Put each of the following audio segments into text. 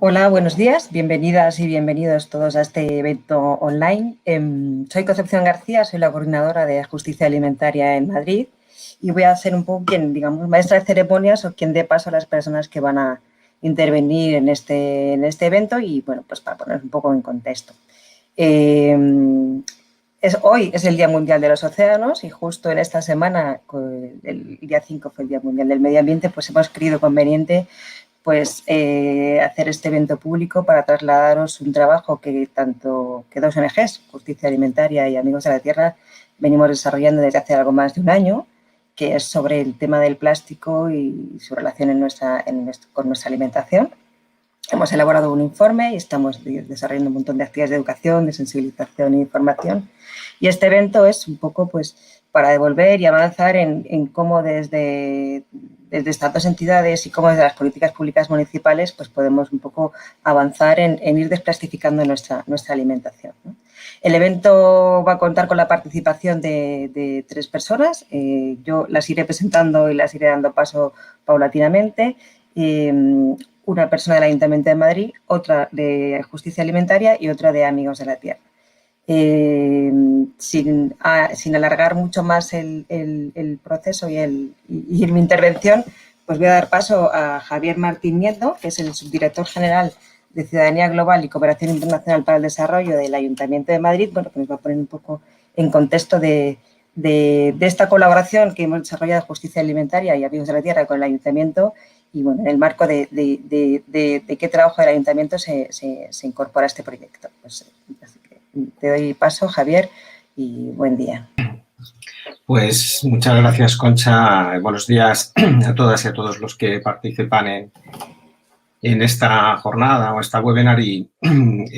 Hola, buenos días, bienvenidas y bienvenidos todos a este evento online. Soy Concepción García, soy la coordinadora de Justicia Alimentaria en Madrid y voy a ser un poco quien, digamos, maestra de ceremonias o quien dé paso a las personas que van a intervenir en este evento y, bueno, pues para poner un poco en contexto. Hoy es el Día Mundial de los Océanos y justo en esta semana, el día 5 fue el Día Mundial del Medio Ambiente, pues hemos creído conveniente pues hacer este evento público para trasladaros un trabajo que dos ONGs, Justicia Alimentaria y Amigos de la Tierra, venimos desarrollando desde hace algo más de un año, que es sobre el tema del plástico y su relación con nuestra alimentación. Hemos elaborado un informe y estamos desarrollando un montón de actividades de educación, de sensibilización e información. Y este evento es un poco pues, para devolver y avanzar en cómo desde estas dos entidades y cómo desde las políticas públicas municipales pues podemos un poco avanzar en ir desplastificando nuestra alimentación, ¿no? El evento va a contar con la participación de 3 personas. Yo las iré presentando y las iré dando paso paulatinamente. Una persona del Ayuntamiento de Madrid, otra de Justicia Alimentaria y otra de Amigos de la Tierra. Sin alargar mucho más el proceso y mi intervención, pues voy a dar paso a Javier Martín Nieto, que es el subdirector general de Ciudadanía Global y Cooperación Internacional para el Desarrollo del Ayuntamiento de Madrid, bueno, que nos va a poner un poco en contexto de esta colaboración que hemos desarrollado Justicia Alimentaria y Amigos de la Tierra con el Ayuntamiento y, bueno, en el marco de qué trabajo del Ayuntamiento se incorpora a este proyecto. Pues, te doy paso, Javier, y buen día. Pues muchas gracias, Concha. Buenos días a todas y a todos los que participan en esta jornada o esta webinar. Y, en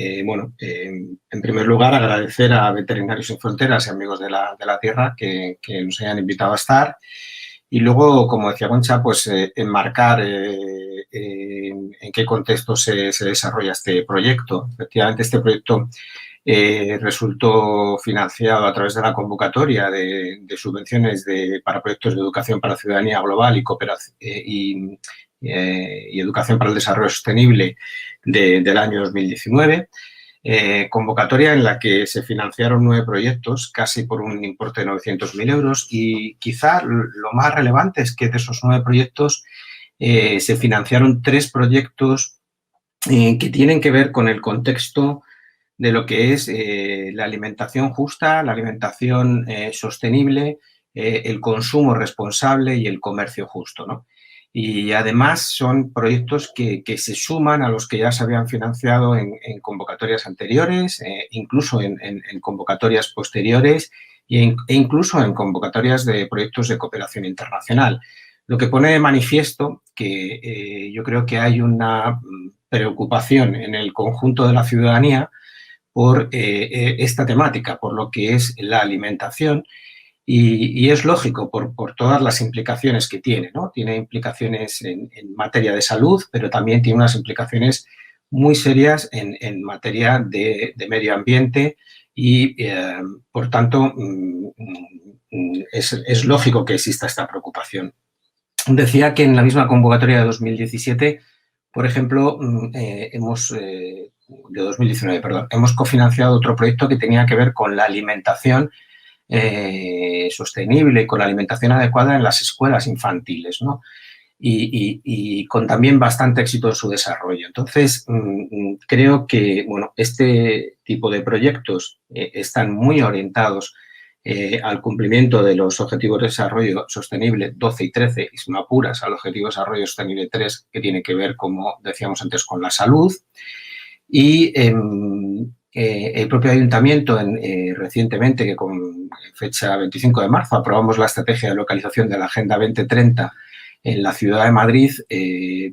primer lugar, agradecer a Veterinarios Sin Fronteras y Amigos de la Tierra que nos hayan invitado a estar. Y luego, como decía Concha, pues enmarcar en qué contexto se desarrolla este proyecto. Efectivamente, este proyecto resultó financiado a través de la convocatoria de subvenciones para proyectos de educación para la ciudadanía global y cooperación y educación para el desarrollo sostenible del año 2019. Convocatoria en la que se financiaron 9 proyectos, casi por un importe de 900.000 euros, y quizá lo más relevante es que de esos 9 proyectos se financiaron 3 proyectos que tienen que ver con el contexto de lo que es la alimentación justa, la alimentación sostenible, el consumo responsable y el comercio justo, ¿no? Y además son proyectos que se suman a los que ya se habían financiado en convocatorias anteriores, incluso en convocatorias posteriores e incluso en convocatorias de proyectos de cooperación internacional. Lo que pone de manifiesto que yo creo que hay una preocupación en el conjunto de la ciudadanía por esta temática, por lo que es la alimentación, y es lógico por todas las implicaciones que tiene, ¿no? Tiene implicaciones en materia de salud, pero también tiene unas implicaciones muy serias en materia de medio ambiente y, por tanto, es lógico que exista esta preocupación. Decía que en la misma convocatoria de 2017, por ejemplo, de 2019, perdón, hemos cofinanciado otro proyecto que tenía que ver con la alimentación sostenible, con la alimentación adecuada en las escuelas infantiles, ¿no? Y con también bastante éxito en su desarrollo. Entonces, creo que, bueno, este tipo de proyectos están muy orientados al cumplimiento de los Objetivos de Desarrollo Sostenible 12 y 13, y si me apuras al Objetivo de Desarrollo Sostenible 3, que tiene que ver, como decíamos antes, con la salud. Y el propio Ayuntamiento, recientemente, que con fecha 25 de marzo aprobamos la estrategia de localización de la Agenda 2030 en la Ciudad de Madrid,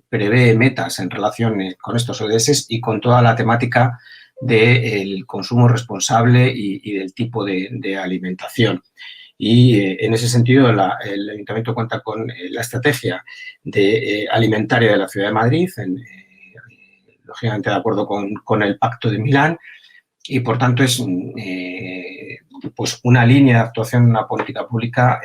prevé metas en relación con estos ODS y con toda la temática del consumo responsable y del tipo de alimentación. Y en ese sentido, el Ayuntamiento cuenta con la estrategia alimentaria de la Ciudad de Madrid, lógicamente de acuerdo con el Pacto de Milán, y por tanto es pues una línea de actuación, una política pública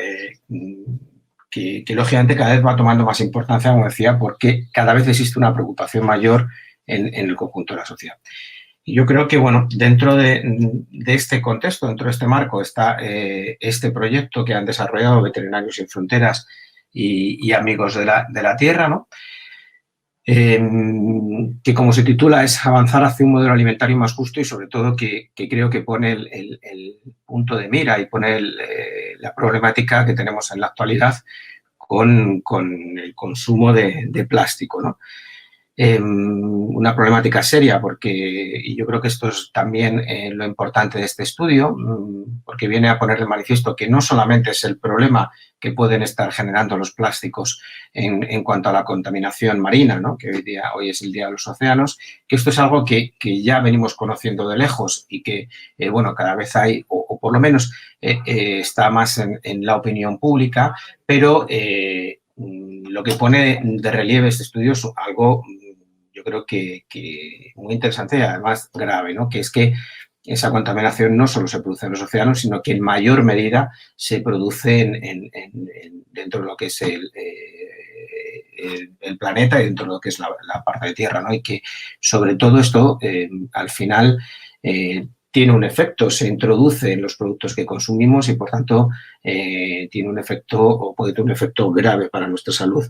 que lógicamente cada vez va tomando más importancia, como decía, porque cada vez existe una preocupación mayor en el conjunto de la sociedad. Y yo creo que, bueno, dentro de este contexto, dentro de este marco, está este proyecto que han desarrollado Veterinarios Sin Fronteras y Amigos de la Tierra, ¿no? Que, como se titula, es avanzar hacia un modelo alimentario más justo y, sobre todo, que creo que pone el punto de mira y pone la problemática que tenemos en la actualidad con el consumo de plástico, ¿no? Una problemática seria, y yo creo que esto es también lo importante de este estudio, porque viene a poner de manifiesto que no solamente es el problema que pueden estar generando los plásticos en cuanto a la contaminación marina, ¿no? Que hoy es el Día de los Océanos, que esto es algo que ya venimos conociendo de lejos y que, bueno, cada vez hay, o por lo menos está más en la opinión pública, pero lo que pone de relieve este estudio es algo, yo creo que muy interesante y además grave, ¿no? Que es que esa contaminación no solo se produce en los océanos, sino que en mayor medida se produce dentro de lo que es el planeta y dentro de lo que es la parte de tierra, ¿no? Y que, sobre todo, esto al final tiene un efecto, se introduce en los productos que consumimos y, por tanto, tiene un efecto o puede tener un efecto grave para nuestra salud.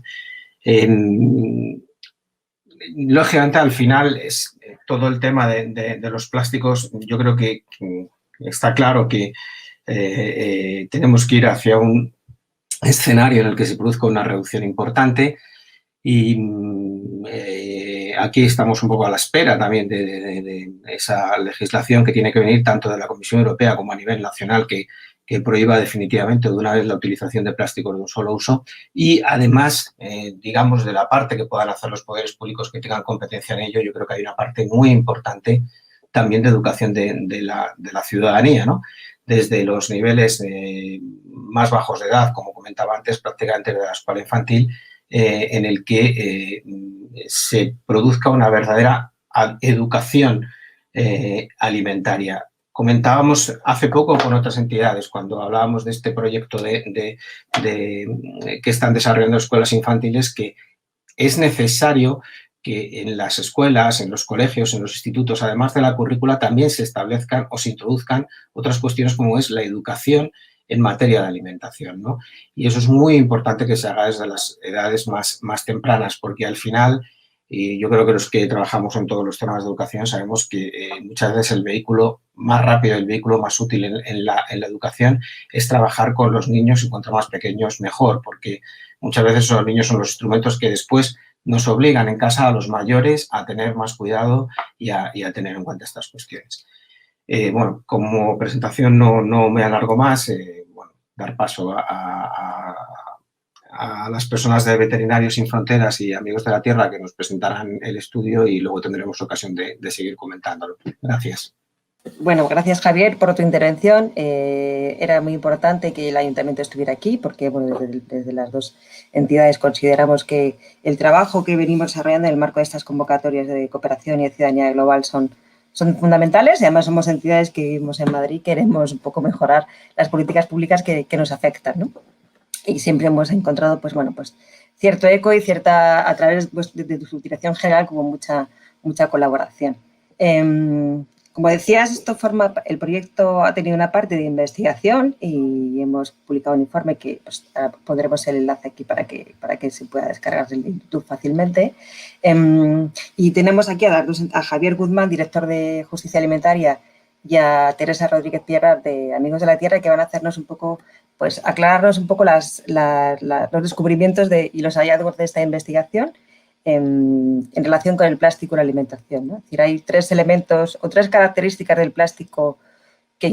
Lógicamente, al final, es todo el tema de los plásticos. Yo creo que está claro que tenemos que ir hacia un escenario en el que se produzca una reducción importante y aquí estamos un poco a la espera también de esa legislación que tiene que venir tanto de la Comisión Europea como a nivel nacional que prohíba definitivamente de una vez la utilización de plásticos de un solo uso y, además, digamos, de la parte que puedan hacer los poderes públicos que tengan competencia en ello. Yo creo que hay una parte muy importante también de educación de la ciudadanía, ¿no? Desde los niveles más bajos de edad, como comentaba antes, prácticamente de la escuela infantil, en el que se produzca una verdadera educación alimentaria. Comentábamos hace poco con otras entidades, cuando hablábamos de este proyecto que están desarrollando escuelas infantiles, que es necesario que en las escuelas, en los colegios, en los institutos, además de la currícula, también se establezcan o se introduzcan otras cuestiones como es la educación en materia de alimentación, ¿no? Y eso es muy importante que se haga desde las edades más tempranas, porque al final, y yo creo que los que trabajamos en todos los temas de educación sabemos que muchas veces el vehículo más rápido, el vehículo más útil en la educación es trabajar con los niños y cuanto más pequeños mejor, porque muchas veces los niños son los instrumentos que después nos obligan en casa a los mayores a tener más cuidado y a tener en cuenta estas cuestiones. Bueno, como presentación no me alargo más, bueno, dar paso a las personas de Veterinarios Sin Fronteras y Amigos de la Tierra que nos presentarán el estudio y luego tendremos ocasión de seguir comentándolo. Gracias. Bueno, gracias, Javier, por tu intervención. Era muy importante que el Ayuntamiento estuviera aquí porque, bueno, desde las dos entidades consideramos que el trabajo que venimos desarrollando en el marco de estas convocatorias de cooperación y de ciudadanía global son fundamentales y, además, somos entidades que vivimos en Madrid, queremos un poco mejorar las políticas públicas que nos afectan, ¿no? Y siempre hemos encontrado, pues bueno, pues cierto eco y cierta, a través pues, de su dirección general, como mucha colaboración. Como decías, el proyecto ha tenido una parte de investigación y hemos publicado un informe que pues, pondremos el enlace aquí para que se pueda descargar de YouTube fácilmente. Y tenemos aquí a Javier Guzmán, director de Justicia Alimentaria, y a Teresa Rodríguez Pierra, de Amigos de la Tierra, que van a hacernos un poco, pues aclararnos un poco los descubrimientos y los hallazgos de esta investigación en relación con el plástico en la alimentación, ¿no? Es decir, hay tres elementos o tres características del plástico que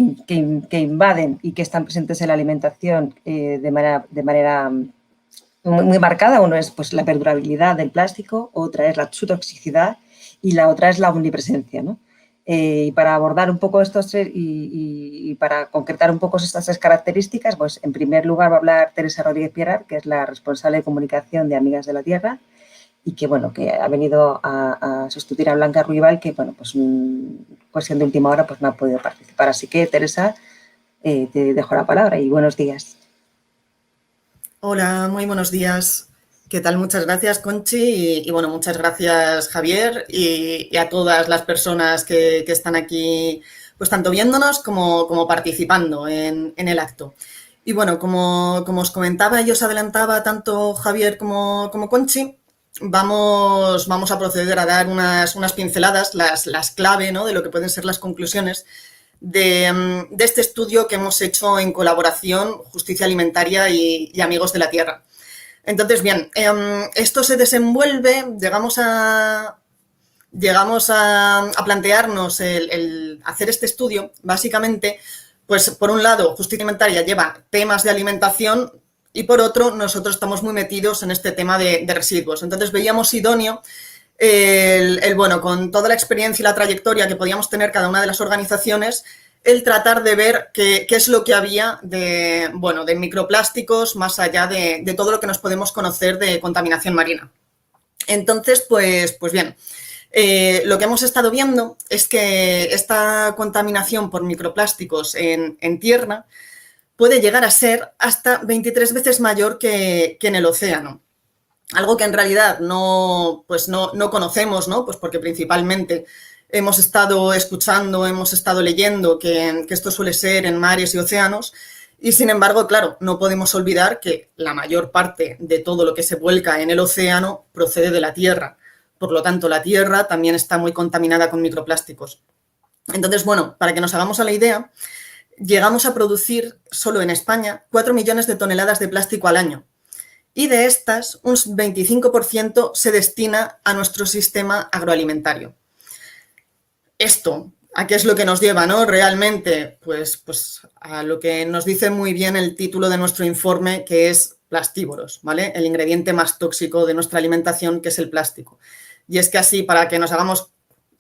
invaden y que están presentes en la alimentación de manera muy marcada. Uno es pues, la perdurabilidad del plástico, otra es su toxicidad y la otra es la omnipresencia, ¿no? Y para abordar un poco estos tres y para concretar un poco estas tres características, pues en primer lugar va a hablar Teresa Rodríguez Pierra, que es la responsable de comunicación de Amigas de la Tierra y que, bueno, que ha venido a sustituir a Blanca Ruibal, que, bueno, pues cuestión de última hora, pues no ha podido participar. Así que, Teresa, te dejo la palabra y buenos días. Hola, muy buenos días. ¿Qué tal? Muchas gracias, Conchi, y bueno, muchas gracias, Javier, y a todas las personas que están aquí, pues tanto viéndonos como participando en el acto. Y bueno, como os comentaba y os adelantaba tanto Javier como Conchi, vamos a proceder a dar unas pinceladas, las clave, ¿no?, de lo que pueden ser las conclusiones de este estudio que hemos hecho en colaboración Justicia Alimentaria y Amigos de la Tierra. Entonces, bien, esto se desenvuelve, llegamos a plantearnos el hacer este estudio, básicamente, pues por un lado, Justicia Alimentaria lleva temas de alimentación y por otro, nosotros estamos muy metidos en este tema de residuos. Entonces, veíamos idóneo bueno, con toda la experiencia y la trayectoria que podíamos tener cada una de las organizaciones, el tratar de ver qué es lo que había de microplásticos más allá de todo lo que nos podemos conocer de contaminación marina. Entonces, pues bien, lo que hemos estado viendo es que esta contaminación por microplásticos en tierra puede llegar a ser hasta 23 veces mayor que en el océano. Algo que en realidad no conocemos, ¿no? Pues porque principalmente hemos estado escuchando, hemos estado leyendo que esto suele ser en mares y océanos y, sin embargo, claro, no podemos olvidar que la mayor parte de todo lo que se vuelca en el océano procede de la tierra. Por lo tanto, la tierra también está muy contaminada con microplásticos. Entonces, bueno, para que nos hagamos a la idea, llegamos a producir solo en España 4 millones de toneladas de plástico al año. Y de estas, un 25% se destina a nuestro sistema agroalimentario. Esto, ¿a qué es lo que nos lleva, no? Realmente, pues a lo que nos dice muy bien el título de nuestro informe, que es plastívoros, ¿vale? El ingrediente más tóxico de nuestra alimentación, que es el plástico. Y es que así, para que nos hagamos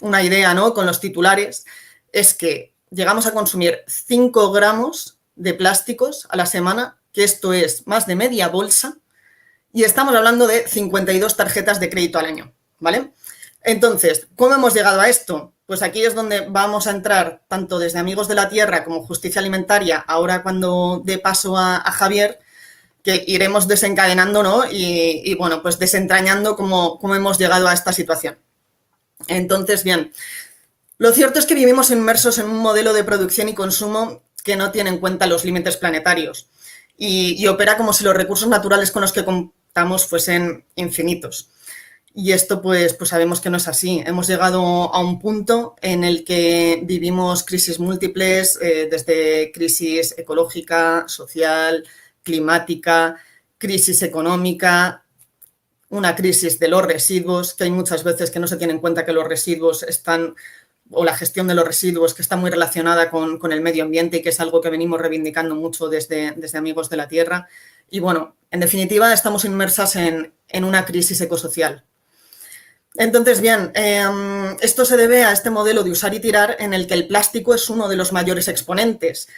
una idea, ¿no?, con los titulares, es que llegamos a consumir 5 gramos de plásticos a la semana, que esto es más de media bolsa, y estamos hablando de 52 tarjetas de crédito al año, ¿vale? Entonces, ¿cómo hemos llegado a esto? Pues aquí es donde vamos a entrar tanto desde Amigos de la Tierra como Justicia Alimentaria, ahora cuando dé paso a Javier, que iremos desencadenando, ¿no? Y bueno, pues desentrañando cómo hemos llegado a esta situación. Entonces, bien, lo cierto es que vivimos inmersos en un modelo de producción y consumo que no tiene en cuenta los límites planetarios y opera como si los recursos naturales con los que contamos fuesen infinitos. Y esto pues sabemos que no es así. Hemos llegado a un punto en el que vivimos crisis múltiples, desde crisis ecológica, social, climática, crisis económica, una crisis de los residuos, que hay muchas veces que no se tiene en cuenta que los residuos están, o la gestión de los residuos, que está muy relacionada con el medio ambiente y que es algo que venimos reivindicando mucho desde Amigos de la Tierra. Y bueno, en definitiva, estamos inmersas en una crisis ecosocial. Entonces, bien, esto se debe a este modelo de usar y tirar en el que el plástico es uno de los mayores exponentes.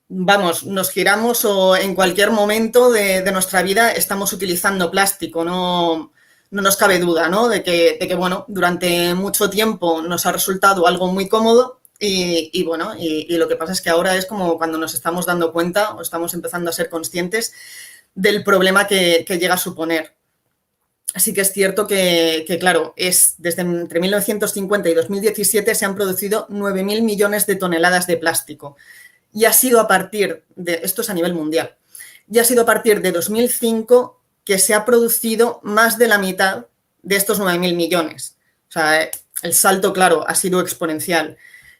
Vamos, nos giramos o en cualquier momento de nuestra vida estamos utilizando plástico, no nos cabe duda, ¿no?, de que bueno, durante mucho tiempo nos ha resultado algo muy cómodo y bueno, y lo que pasa es que ahora es como cuando nos estamos dando cuenta o estamos empezando a ser conscientes del problema que llega a suponer. Así que es cierto que claro, desde entre 1950 y 2017 se han producido 9.000 millones de toneladas de plástico. Y ha sido a partir de, esto es a nivel mundial, y ha sido a partir de 2005 que se ha producido más de la mitad de estos 9.000 millones. O sea, el salto, claro, ha sido exponencial.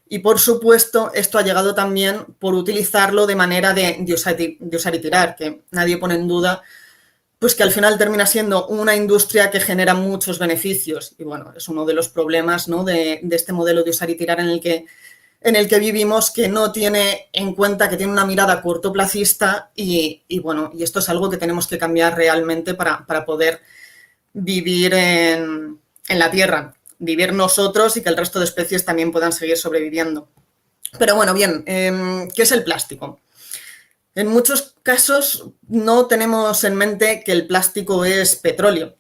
Y, por supuesto, esto ha llegado también por utilizarlo de manera de usar y tirar, que nadie pone en duda pues que al final termina siendo una industria que genera muchos beneficios. Y bueno, es uno de los problemas, ¿no?, de este modelo de usar y tirar en el que vivimos, que no tiene en cuenta, que tiene una mirada cortoplacista y bueno, y esto es algo que tenemos que cambiar realmente para poder vivir en la Tierra, vivir nosotros y que el resto de especies también puedan seguir sobreviviendo. Pero bueno, bien, ¿qué es el plástico? En muchos casos no tenemos en mente que el plástico es petróleo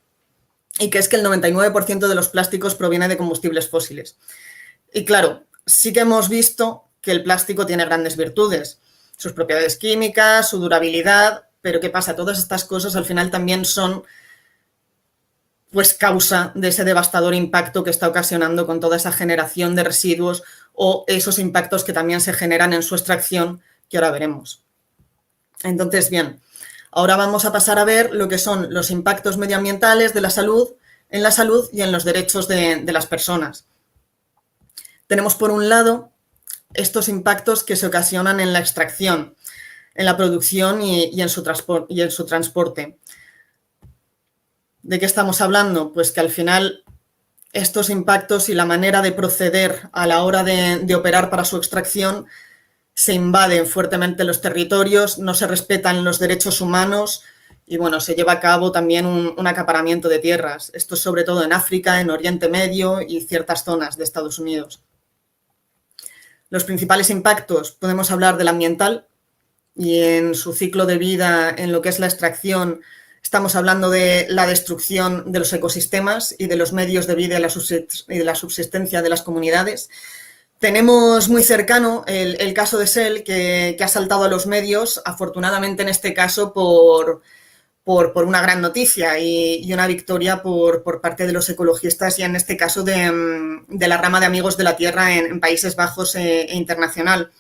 y que es que el 99% de los plásticos proviene de combustibles fósiles. Y claro, sí que hemos visto que el plástico tiene grandes virtudes, sus propiedades químicas, su durabilidad, Pero ¿qué pasa? Todas estas cosas al final también son pues causa de ese devastador impacto que está ocasionando con toda esa generación de residuos o esos impactos que también se generan en su extracción, que ahora veremos. Entonces, bien, ahora vamos a pasar a ver lo que son los impactos medioambientales de la salud, en la salud y en los derechos de las personas. Tenemos por un lado estos impactos que se ocasionan en la extracción, en la producción y en su transporte. ¿De qué estamos hablando? Pues que al final estos impactos y la manera de proceder a la hora de operar para su extracción se invaden fuertemente los territorios, no se respetan los derechos humanos y, bueno, se lleva a cabo también un acaparamiento de tierras. Esto es sobre todo en África, en Oriente Medio y ciertas zonas de Estados Unidos. Los principales impactos, podemos hablar del ambiental y en su ciclo de vida, en lo que es la extracción, estamos hablando de la destrucción de los ecosistemas y de los medios de vida y de la subsistencia de las comunidades. Tenemos muy cercano el caso de Shell, que ha saltado a los medios, afortunadamente en este caso por una gran noticia y una victoria por parte de los ecologistas y en este caso de la rama de Amigos de la Tierra en Países Bajos e internacional.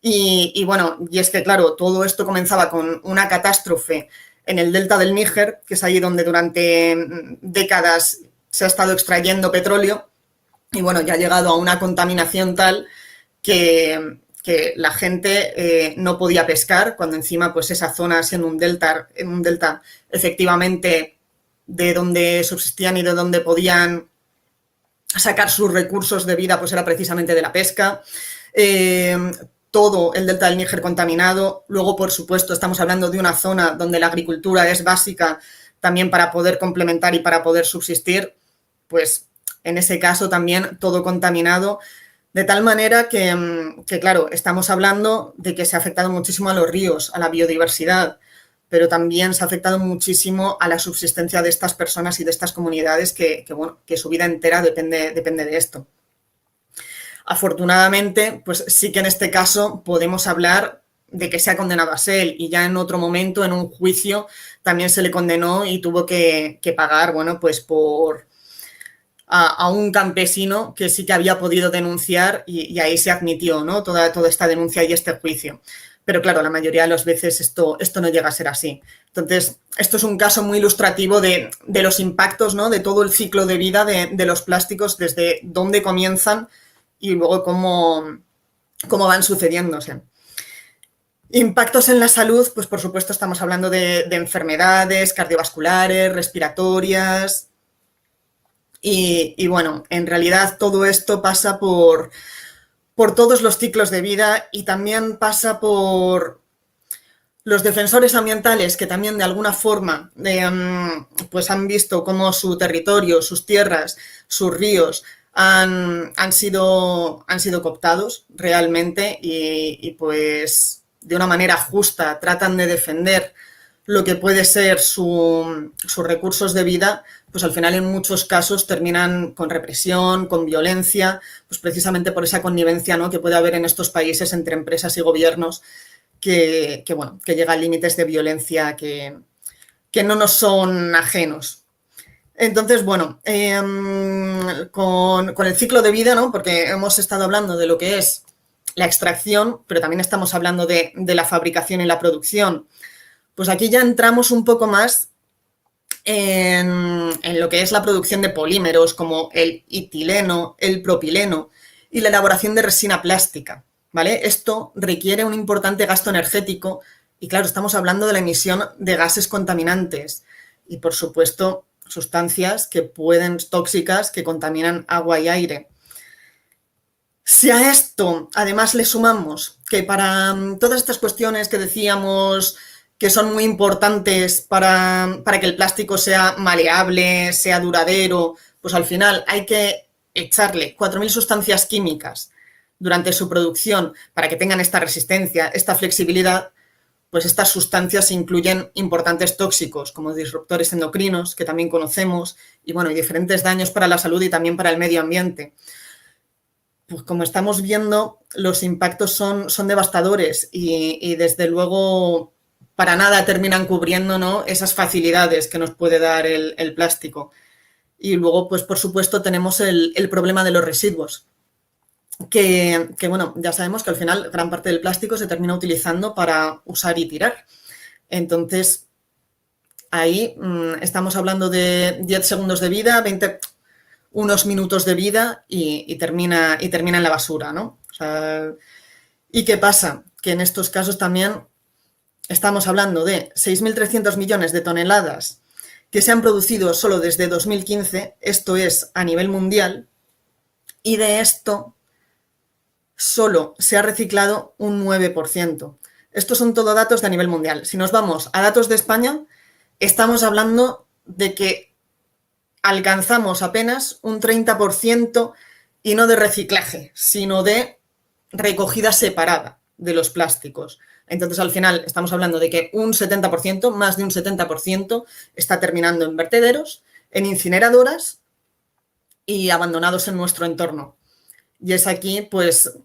Y bueno, y es que claro, todo esto comenzaba con una catástrofe en el delta del Níger, que es allí donde durante décadas se ha estado extrayendo petróleo y bueno, ya ha llegado a una contaminación tal que la gente no podía pescar, cuando encima pues esa zona siendo un delta efectivamente de donde subsistían y de donde podían sacar sus recursos de vida pues era precisamente de la pesca. Todo el delta del Níger contaminado. Luego, por supuesto, estamos hablando de una zona donde la agricultura es básica también para poder complementar y para poder subsistir, pues en ese caso también todo contaminado, de tal manera que claro, estamos hablando de que se ha afectado muchísimo a los ríos, a la biodiversidad, pero también se ha afectado muchísimo a la subsistencia de estas personas y de estas comunidades que su vida entera depende de esto. Afortunadamente, pues sí que en este caso podemos hablar de que se ha condenado a Shell y ya en otro momento, en un juicio, también se le condenó y tuvo que pagar, bueno, pues a un campesino que sí que había podido denunciar y ahí se admitió, ¿no? Toda esta denuncia y este juicio. Pero claro, la mayoría de las veces esto no llega a ser así. Entonces, esto es un caso muy ilustrativo de los impactos, ¿no? De todo el ciclo de vida de los plásticos, desde dónde comienzan y luego cómo van sucediéndose. Impactos en la salud, pues por supuesto estamos hablando de enfermedades cardiovasculares, respiratorias y bueno, en realidad todo esto pasa por todos los ciclos de vida y también pasa por los defensores ambientales que también de alguna forma pues han visto cómo su territorio, sus tierras, sus ríos han sido cooptados realmente y pues de una manera justa tratan de defender lo que puede ser sus recursos de vida, pues al final en muchos casos terminan con represión, con violencia, pues precisamente por esa connivencia, ¿no? Que puede haber en estos países entre empresas y gobiernos que llega a límites de violencia que no nos son ajenos. Entonces, bueno, con el ciclo de vida, ¿no? Porque hemos estado hablando de lo que es la extracción, pero también estamos hablando de la fabricación y la producción. Pues aquí ya entramos un poco más en lo que es la producción de polímeros como el etileno, el propileno y la elaboración de resina plástica, ¿vale? Esto requiere un importante gasto energético y, claro, estamos hablando de la emisión de gases contaminantes y, por supuesto, sustancias tóxicas que contaminan agua y aire. Si a esto, además, le sumamos que para todas estas cuestiones que decíamos que son muy importantes para que el plástico sea maleable, sea duradero, pues al final hay que echarle 4.000 sustancias químicas durante su producción para que tengan esta resistencia, esta flexibilidad, pues estas sustancias incluyen importantes tóxicos como disruptores endocrinos, que también conocemos, y bueno, y diferentes daños para la salud y también para el medio ambiente. Pues como estamos viendo, los impactos son devastadores y desde luego para nada terminan cubriendo, ¿no?, esas facilidades que nos puede dar el plástico. Y luego, pues por supuesto, tenemos el problema de los residuos, que, bueno, ya sabemos que al final gran parte del plástico se termina utilizando para usar y tirar. Entonces, ahí estamos hablando de 10 segundos de vida, unos minutos de vida y termina en la basura, ¿no? O sea, ¿y qué pasa? Que en estos casos también estamos hablando de 6.300 millones de toneladas que se han producido solo desde 2015, esto es a nivel mundial, y de esto solo se ha reciclado un 9%. Estos son todo datos de a nivel mundial. Si nos vamos a datos de España, estamos hablando de que alcanzamos apenas un 30% y no de reciclaje, sino de recogida separada de los plásticos. Entonces, al final, estamos hablando de que un 70%, más de un 70%, está terminando en vertederos, en incineradoras y abandonados en nuestro entorno. Y es aquí, pues,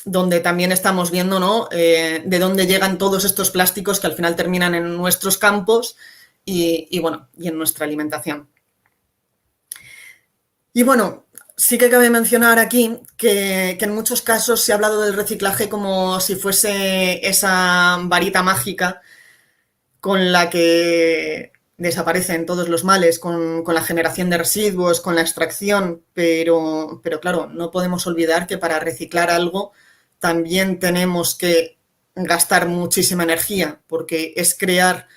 donde también estamos viendo, ¿no?, de dónde llegan todos estos plásticos que al final terminan en nuestros campos y bueno, y en nuestra alimentación. Y bueno, sí que cabe mencionar aquí que en muchos casos se ha hablado del reciclaje como si fuese esa varita mágica con la que desaparecen todos los males, con la generación de residuos, con la extracción, pero claro, no podemos olvidar que para reciclar algo también tenemos que gastar muchísima energía, porque es crear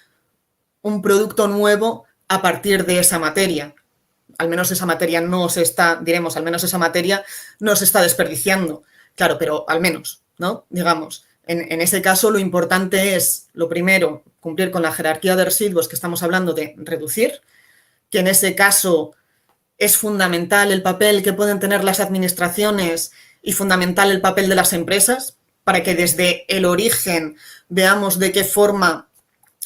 un producto nuevo a partir de esa materia. Al menos esa materia no se está, diremos, al menos esa materia no se está desperdiciando. Claro, pero al menos, ¿no? Digamos, en ese caso lo importante es, lo primero, cumplir con la jerarquía de residuos que estamos hablando de reducir, que en ese caso es fundamental el papel que pueden tener las administraciones y fundamental el papel de las empresas para que desde el origen veamos de qué forma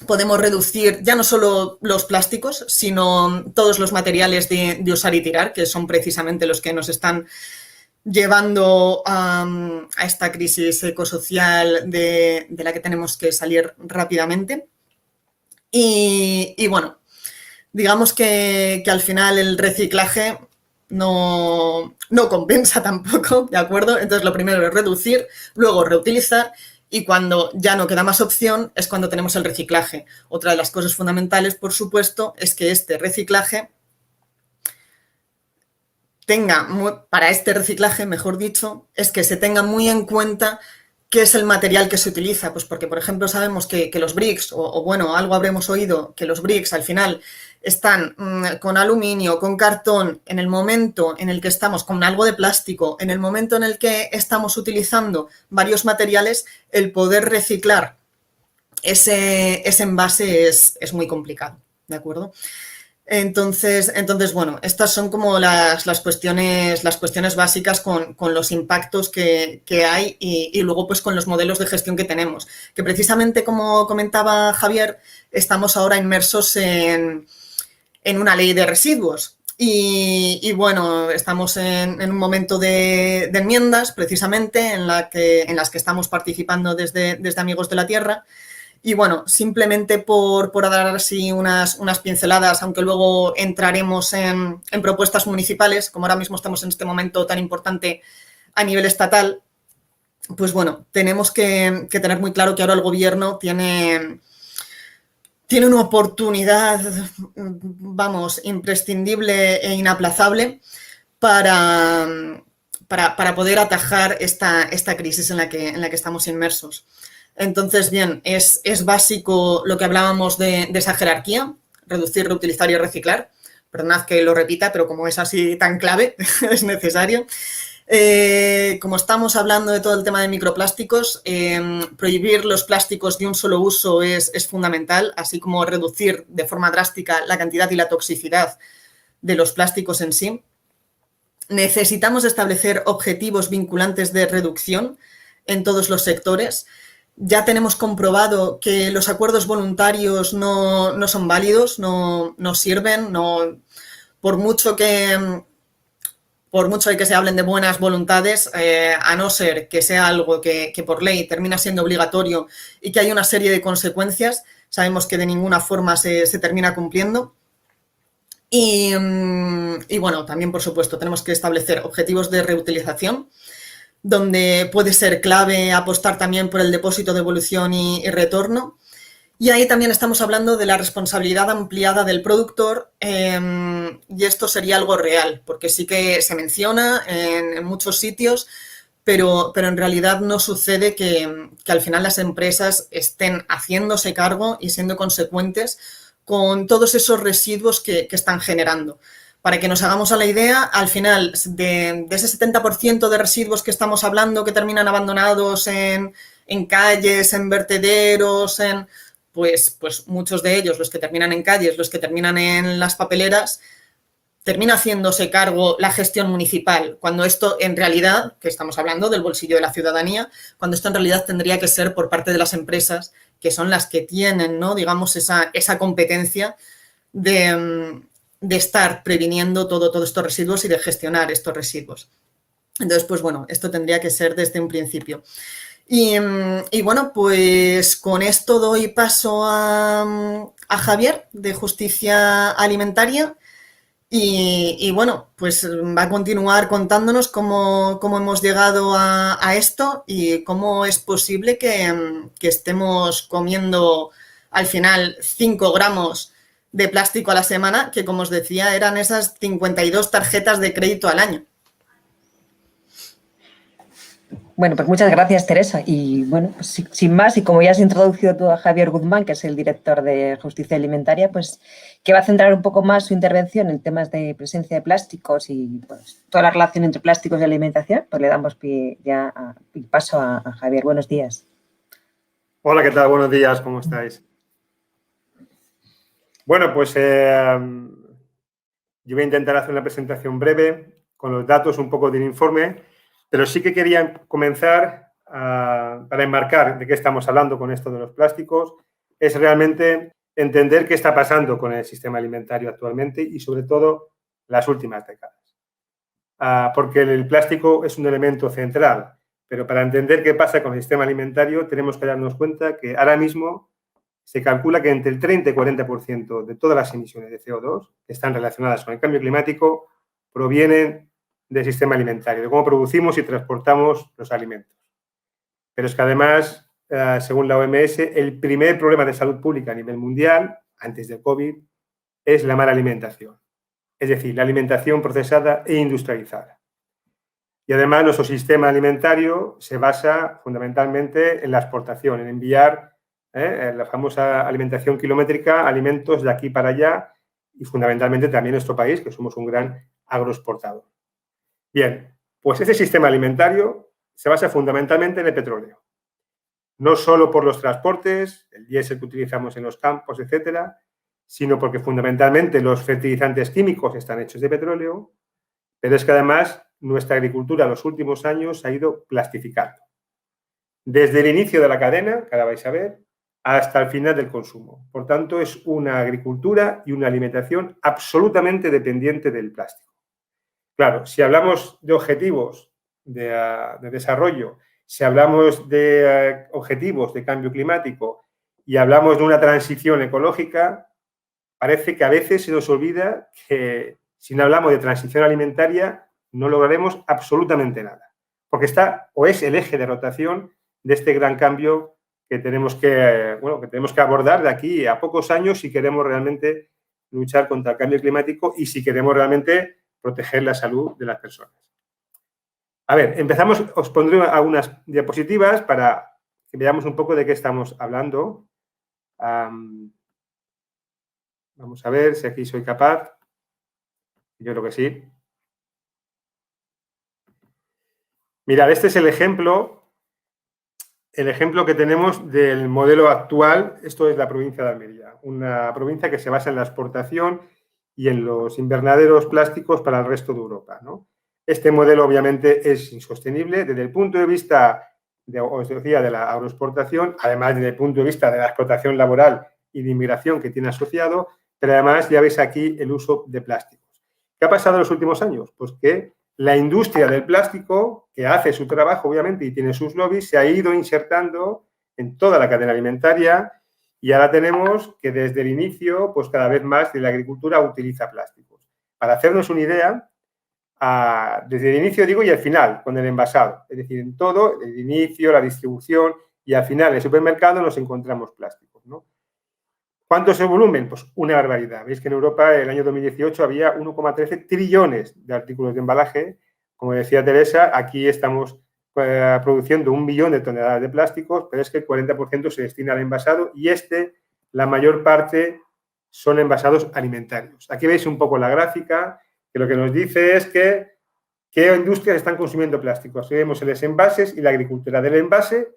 podemos reducir ya no solo los plásticos, sino todos los materiales de usar y tirar, que son precisamente los que nos están llevando a esta crisis ecosocial de la que tenemos que salir rápidamente. Y bueno, digamos que al final el reciclaje no compensa tampoco, ¿de acuerdo? Entonces lo primero es reducir, luego reutilizar. Y cuando ya no queda más opción es cuando tenemos el reciclaje. Otra de las cosas fundamentales, por supuesto, es que este reciclaje para este reciclaje, mejor dicho, es que se tenga muy en cuenta qué es el material que se utiliza. Pues porque, por ejemplo, sabemos que los bricks, o bueno, algo habremos oído, que los bricks al final están con aluminio, con cartón, en el momento en el que estamos con algo de plástico, en el momento en el que estamos utilizando varios materiales, el poder reciclar ese envase es muy complicado, ¿de acuerdo? Entonces, bueno, estas son como las cuestiones básicas con los impactos que hay y luego pues con los modelos de gestión que tenemos. Que precisamente, como comentaba Javier, estamos ahora inmersos en una ley de residuos. Y bueno, estamos en un momento de enmiendas, precisamente, en las que estamos participando desde Amigos de la Tierra. Y bueno, simplemente por dar así unas pinceladas, aunque luego entraremos en propuestas municipales, como ahora mismo estamos en este momento tan importante a nivel estatal, pues bueno, tenemos que tener muy claro que ahora el gobierno tiene una oportunidad, vamos, imprescindible e inaplazable para poder atajar esta crisis en la que estamos inmersos. Entonces, bien, es básico lo que hablábamos de esa jerarquía, reducir, reutilizar y reciclar. Perdonad que lo repita, pero como es así tan clave, es necesario. Como estamos hablando de todo el tema de microplásticos, prohibir los plásticos de un solo uso es fundamental, así como reducir de forma drástica la cantidad y la toxicidad de los plásticos en sí. Necesitamos establecer objetivos vinculantes de reducción en todos los sectores. Ya tenemos comprobado que los acuerdos voluntarios no son válidos, no sirven, por mucho que por mucho de que se hablen de buenas voluntades, a no ser que sea algo que por ley termina siendo obligatorio y que hay una serie de consecuencias, sabemos que de ninguna forma se termina cumpliendo. Y bueno, también, por supuesto, tenemos que establecer objetivos de reutilización, donde puede ser clave apostar también por el depósito, devolución y retorno. Y ahí también estamos hablando de la responsabilidad ampliada del productor, y esto sería algo real, porque sí que se menciona en muchos sitios, pero en realidad no sucede que al final las empresas estén haciéndose cargo y siendo consecuentes con todos esos residuos que están generando. Para que nos hagamos a la idea, al final de ese 70% de residuos que estamos hablando que terminan abandonados en calles, en vertederos, pues muchos de ellos, los que terminan en calles, los que terminan en las papeleras, termina haciéndose cargo la gestión municipal, cuando esto en realidad, que estamos hablando del bolsillo de la ciudadanía, cuando esto en realidad tendría que ser por parte de las empresas, que son las que tienen, ¿no?, digamos, esa competencia de estar previniendo todos estos residuos y de gestionar estos residuos. Entonces, pues bueno, esto tendría que ser desde un principio. Y bueno, pues con esto doy paso a Javier, de Justicia Alimentaria. Y bueno, pues va a continuar contándonos cómo hemos llegado a esto y cómo es posible que estemos comiendo al final 5 gramos de plástico a la semana, que como os decía eran esas 52 tarjetas de crédito al año. Bueno, pues muchas gracias, Teresa. Y bueno, pues sin más, y como ya has introducido tú a Javier Guzmán, que es el director de Justicia Alimentaria, pues que va a centrar un poco más su intervención en temas de presencia de plásticos y pues toda la relación entre plásticos y alimentación, pues le damos paso a Javier. Buenos días. Hola, ¿qué tal? Buenos días, ¿cómo estáis? Bueno, pues yo voy a intentar hacer una presentación breve con los datos un poco del informe, pero sí que quería comenzar para enmarcar de qué estamos hablando con esto de los plásticos, es realmente entender qué está pasando con el sistema alimentario actualmente y sobre todo las últimas décadas. Porque el plástico es un elemento central, pero para entender qué pasa con el sistema alimentario tenemos que darnos cuenta que ahora mismo se calcula que entre el 30 y 40% de todas las emisiones de CO2 que están relacionadas con el cambio climático provienen del sistema alimentario, de cómo producimos y transportamos los alimentos. Pero es que además, según la OMS, el primer problema de salud pública a nivel mundial, antes del COVID, es la mala alimentación. Es decir, la alimentación procesada e industrializada. Y además nuestro sistema alimentario se basa fundamentalmente en la exportación, en enviar la famosa alimentación kilométrica, alimentos de aquí para allá y fundamentalmente también nuestro país, que somos un gran agroexportador. Bien, pues ese sistema alimentario se basa fundamentalmente en el petróleo. No solo por los transportes, el diésel que utilizamos en los campos, etcétera, sino porque fundamentalmente los fertilizantes químicos están hechos de petróleo, pero es que además nuestra agricultura en los últimos años se ha ido plastificando. Desde el inicio de la cadena, que ahora vais a ver, hasta el final del consumo. Por tanto, es una agricultura y una alimentación absolutamente dependiente del plástico. Claro, si hablamos de objetivos de desarrollo, si hablamos de objetivos de cambio climático y hablamos de una transición ecológica, parece que a veces se nos olvida que si no hablamos de transición alimentaria no lograremos absolutamente nada, porque está o es el eje de rotación de este gran cambio que tenemos que abordar de aquí a pocos años si queremos realmente luchar contra el cambio climático y si queremos realmente proteger la salud de las personas. A ver, empezamos, os pondré algunas diapositivas para que veamos un poco de qué estamos hablando. Vamos a ver si aquí soy capaz. Yo creo que sí. Mirad, este es el ejemplo que tenemos del modelo actual. Esto es la provincia de Almería, una provincia que se basa en la exportación y en los invernaderos plásticos para el resto de Europa, ¿no? Este modelo obviamente es insostenible desde el punto de vista, os decía, de la agroexportación, además desde el punto de vista de la explotación laboral y de inmigración que tiene asociado, pero además ya veis aquí el uso de plásticos. ¿Qué ha pasado en los últimos años? Pues que la industria del plástico, que hace su trabajo, obviamente, y tiene sus lobbies, se ha ido insertando en toda la cadena alimentaria y ahora tenemos que desde el inicio, pues cada vez más de la agricultura utiliza plásticos. Para hacernos una idea, desde el inicio, digo, y al final, con el envasado. Es decir, en todo, el inicio, la distribución y al final, en el supermercado, nos encontramos plásticos, ¿no? ¿Cuánto es el volumen? Pues una barbaridad. Veis que en Europa, el año 2018, había 1,13 trillones de artículos de embalaje. Como decía Teresa, aquí estamos produciendo 1 billón de toneladas de plásticos, pero es que el 40% se destina al envasado y la mayor parte son envasados alimentarios. Aquí veis un poco la gráfica, que lo que nos dice es que qué industrias están consumiendo plásticos. Aquí vemos los envases y la agricultura del envase,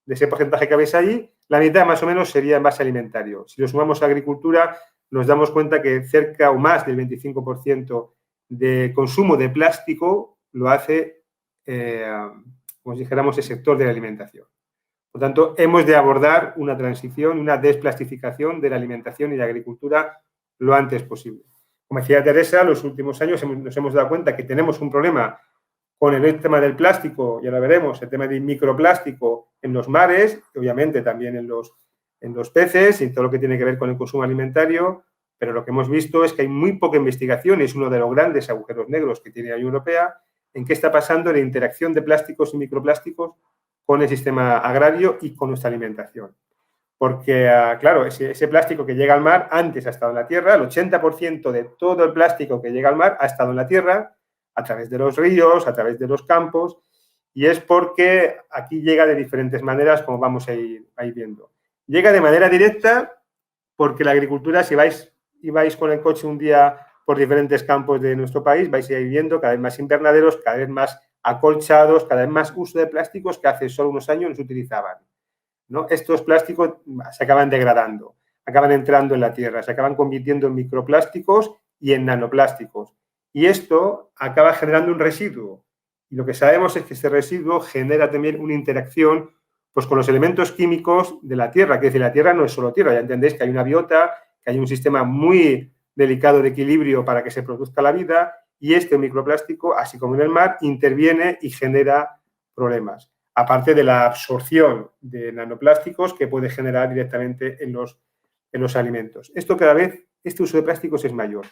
de ese porcentaje que veis ahí, la mitad más o menos sería envase alimentario. Si lo sumamos a agricultura, nos damos cuenta que cerca o más del 25% de consumo de plástico lo hace, como si dijéramos, el sector de la alimentación. Por tanto, hemos de abordar una transición, una desplastificación de la alimentación y la agricultura lo antes posible. Como decía Teresa, en los últimos años nos hemos dado cuenta que tenemos un problema con el tema del plástico, ya lo veremos, el tema del microplástico en los mares, y obviamente también en los peces y todo lo que tiene que ver con el consumo alimentario, pero lo que hemos visto es que hay muy poca investigación, y es uno de los grandes agujeros negros que tiene la Unión Europea, en qué está pasando la interacción de plásticos y microplásticos con el sistema agrario y con nuestra alimentación. Porque, claro, ese plástico que llega al mar antes ha estado en la tierra, el 80% de todo el plástico que llega al mar ha estado en la tierra, a través de los ríos, a través de los campos, y es porque aquí llega de diferentes maneras, como vamos a ir viendo. Llega de manera directa porque la agricultura, si vais con el coche un día por diferentes campos de nuestro país, vais a ir viendo cada vez más invernaderos, cada vez más acolchados, cada vez más uso de plásticos que hace solo unos años no se utilizaban, ¿no? Estos plásticos se acaban degradando, acaban entrando en la tierra, se acaban convirtiendo en microplásticos y en nanoplásticos. Y esto acaba generando un residuo. Y lo que sabemos es que ese residuo genera también una interacción pues, con los elementos químicos de la tierra, que es decir, la tierra no es solo tierra, ya entendéis que hay una biota, que hay un sistema muy delicado de equilibrio para que se produzca la vida, y este microplástico, así como en el mar, interviene y genera problemas. Aparte de la absorción de nanoplásticos que puede generar directamente en los alimentos. Este uso de plásticos es mayor.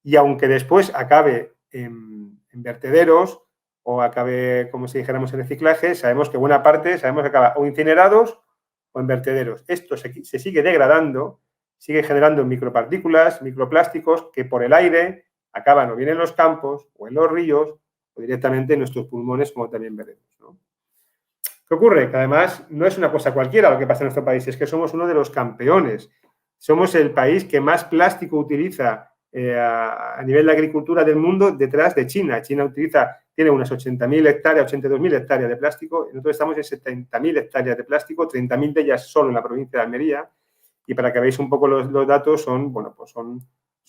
Y aunque después acabe en vertederos o acabe, como si dijéramos, en reciclaje, sabemos que buena parte, que acaba o incinerados o en vertederos. Esto se sigue degradando, sigue generando micropartículas, microplásticos que por el aire acaban o bien en los campos o en los ríos o directamente en nuestros pulmones, como también veremos, ¿no? ¿Qué ocurre? Que además no es una cosa cualquiera lo que pasa en nuestro país, es que somos uno de los campeones. Somos el país que más plástico utiliza a nivel de agricultura del mundo detrás de China. China tiene unas 80.000 hectáreas, 82.000 hectáreas de plástico, y nosotros estamos en 70.000 hectáreas de plástico, 30.000 de ellas solo en la provincia de Almería, y para que veáis un poco los datos son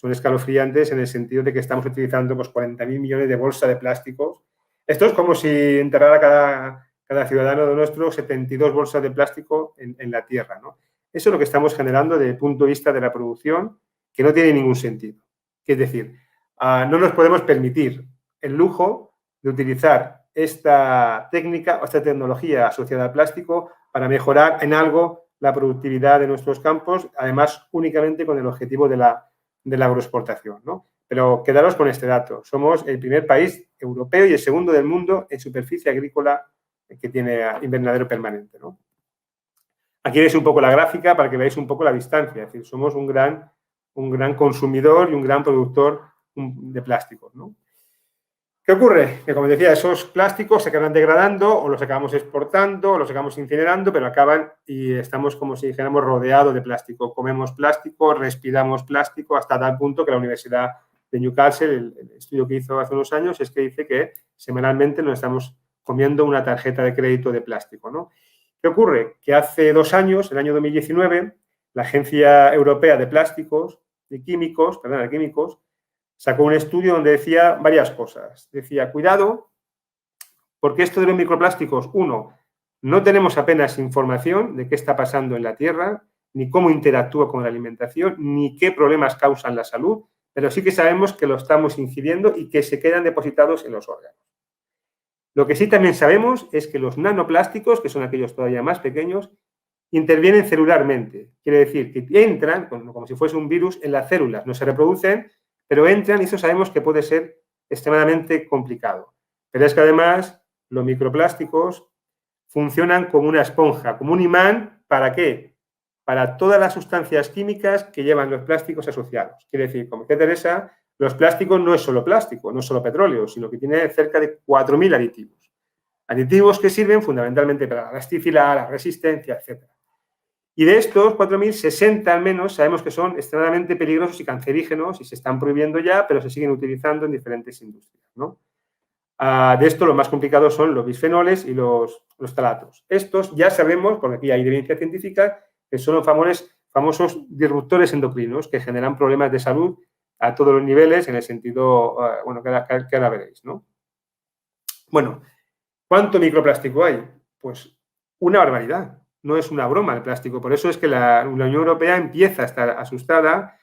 escalofriantes en el sentido de que estamos utilizando pues, 40.000 millones de bolsas de plásticos. Esto es como si enterrara cada ciudadano de nuestro 72 bolsas de plástico en la tierra, ¿no? Eso es lo que estamos generando desde el punto de vista de la producción, que no tiene ningún sentido. Es decir, no nos podemos permitir el lujo de utilizar esta técnica o esta tecnología asociada al plástico para mejorar en algo la productividad de nuestros campos, además únicamente con el objetivo de la agroexportación, ¿no? Pero quedaros con este dato. Somos el primer país europeo y el segundo del mundo en superficie agrícola que tiene invernadero permanente, ¿no? Aquí veis un poco la gráfica para que veáis un poco la distancia. Es decir, somos un gran consumidor y un gran productor de plásticos, ¿no? ¿Qué ocurre? Que, como decía, esos plásticos se acaban degradando o los acabamos exportando o los acabamos incinerando, pero acaban y estamos, como si dijéramos, rodeados de plástico. Comemos plástico, respiramos plástico, hasta tal punto que la Universidad de Newcastle, el estudio que hizo hace unos años, es que dice que semanalmente nos estamos comiendo una tarjeta de crédito de plástico, ¿no? ¿Qué ocurre? Que hace 2 años, el año 2019, la Agencia Europea de Plásticos, de Químicos, sacó un estudio donde decía varias cosas. Decía, cuidado, porque esto de los microplásticos, uno, no tenemos apenas información de qué está pasando en la Tierra, ni cómo interactúa con la alimentación, ni qué problemas causan la salud, pero sí que sabemos que lo estamos ingiriendo y que se quedan depositados en los órganos. Lo que sí también sabemos es que los nanoplásticos, que son aquellos todavía más pequeños, intervienen celularmente. Quiere decir que entran, como si fuese un virus, en las células. No se reproducen, pero entran y eso sabemos que puede ser extremadamente complicado. Pero es que además los microplásticos funcionan como una esponja, como un imán. ¿Para qué? Para todas las sustancias químicas que llevan los plásticos asociados. Quiere decir, como decía Teresa, los plásticos no es solo plástico, no es solo petróleo, sino que tiene cerca de 4.000 aditivos. Aditivos que sirven fundamentalmente para la elasticidad, la resistencia, etc. Y de estos 4.000, 60 al menos sabemos que son extremadamente peligrosos y cancerígenos y se están prohibiendo ya, pero se siguen utilizando en diferentes industrias, ¿no? De esto lo más complicado son los bisfenoles y los ftalatos. Estos ya sabemos, porque aquí hay evidencia científica, que son los famosos disruptores endocrinos que generan problemas de salud a todos los niveles, en el sentido, bueno, que ahora veréis, ¿no? Bueno, ¿cuánto microplástico hay? Pues una barbaridad. No es una broma el plástico. Por eso es que la Unión Europea empieza a estar asustada,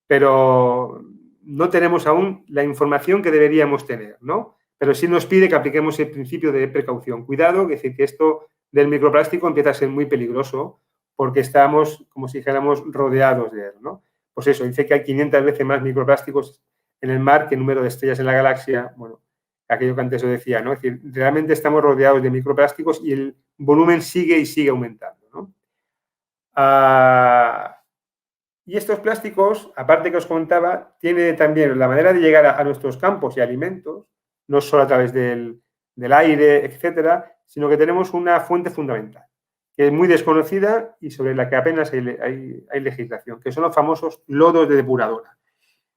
pero no tenemos aún la información que deberíamos tener, ¿no? Pero sí nos pide que apliquemos el principio de precaución. Cuidado, es decir, que esto del microplástico empieza a ser muy peligroso porque estamos, como si dijéramos, rodeados de él, ¿no? Pues eso, dice que hay 500 veces más microplásticos en el mar que el número de estrellas en la galaxia. Bueno, aquello que antes os decía, ¿no? Es decir, realmente estamos rodeados de microplásticos y el volumen sigue y sigue aumentando, ¿no? Y estos plásticos, aparte que os contaba, tiene también la manera de llegar a nuestros campos y alimentos, no solo a través del aire, etcétera, sino que tenemos una fuente fundamental, que es muy desconocida y sobre la que apenas hay legislación, que son los famosos lodos de depuradora.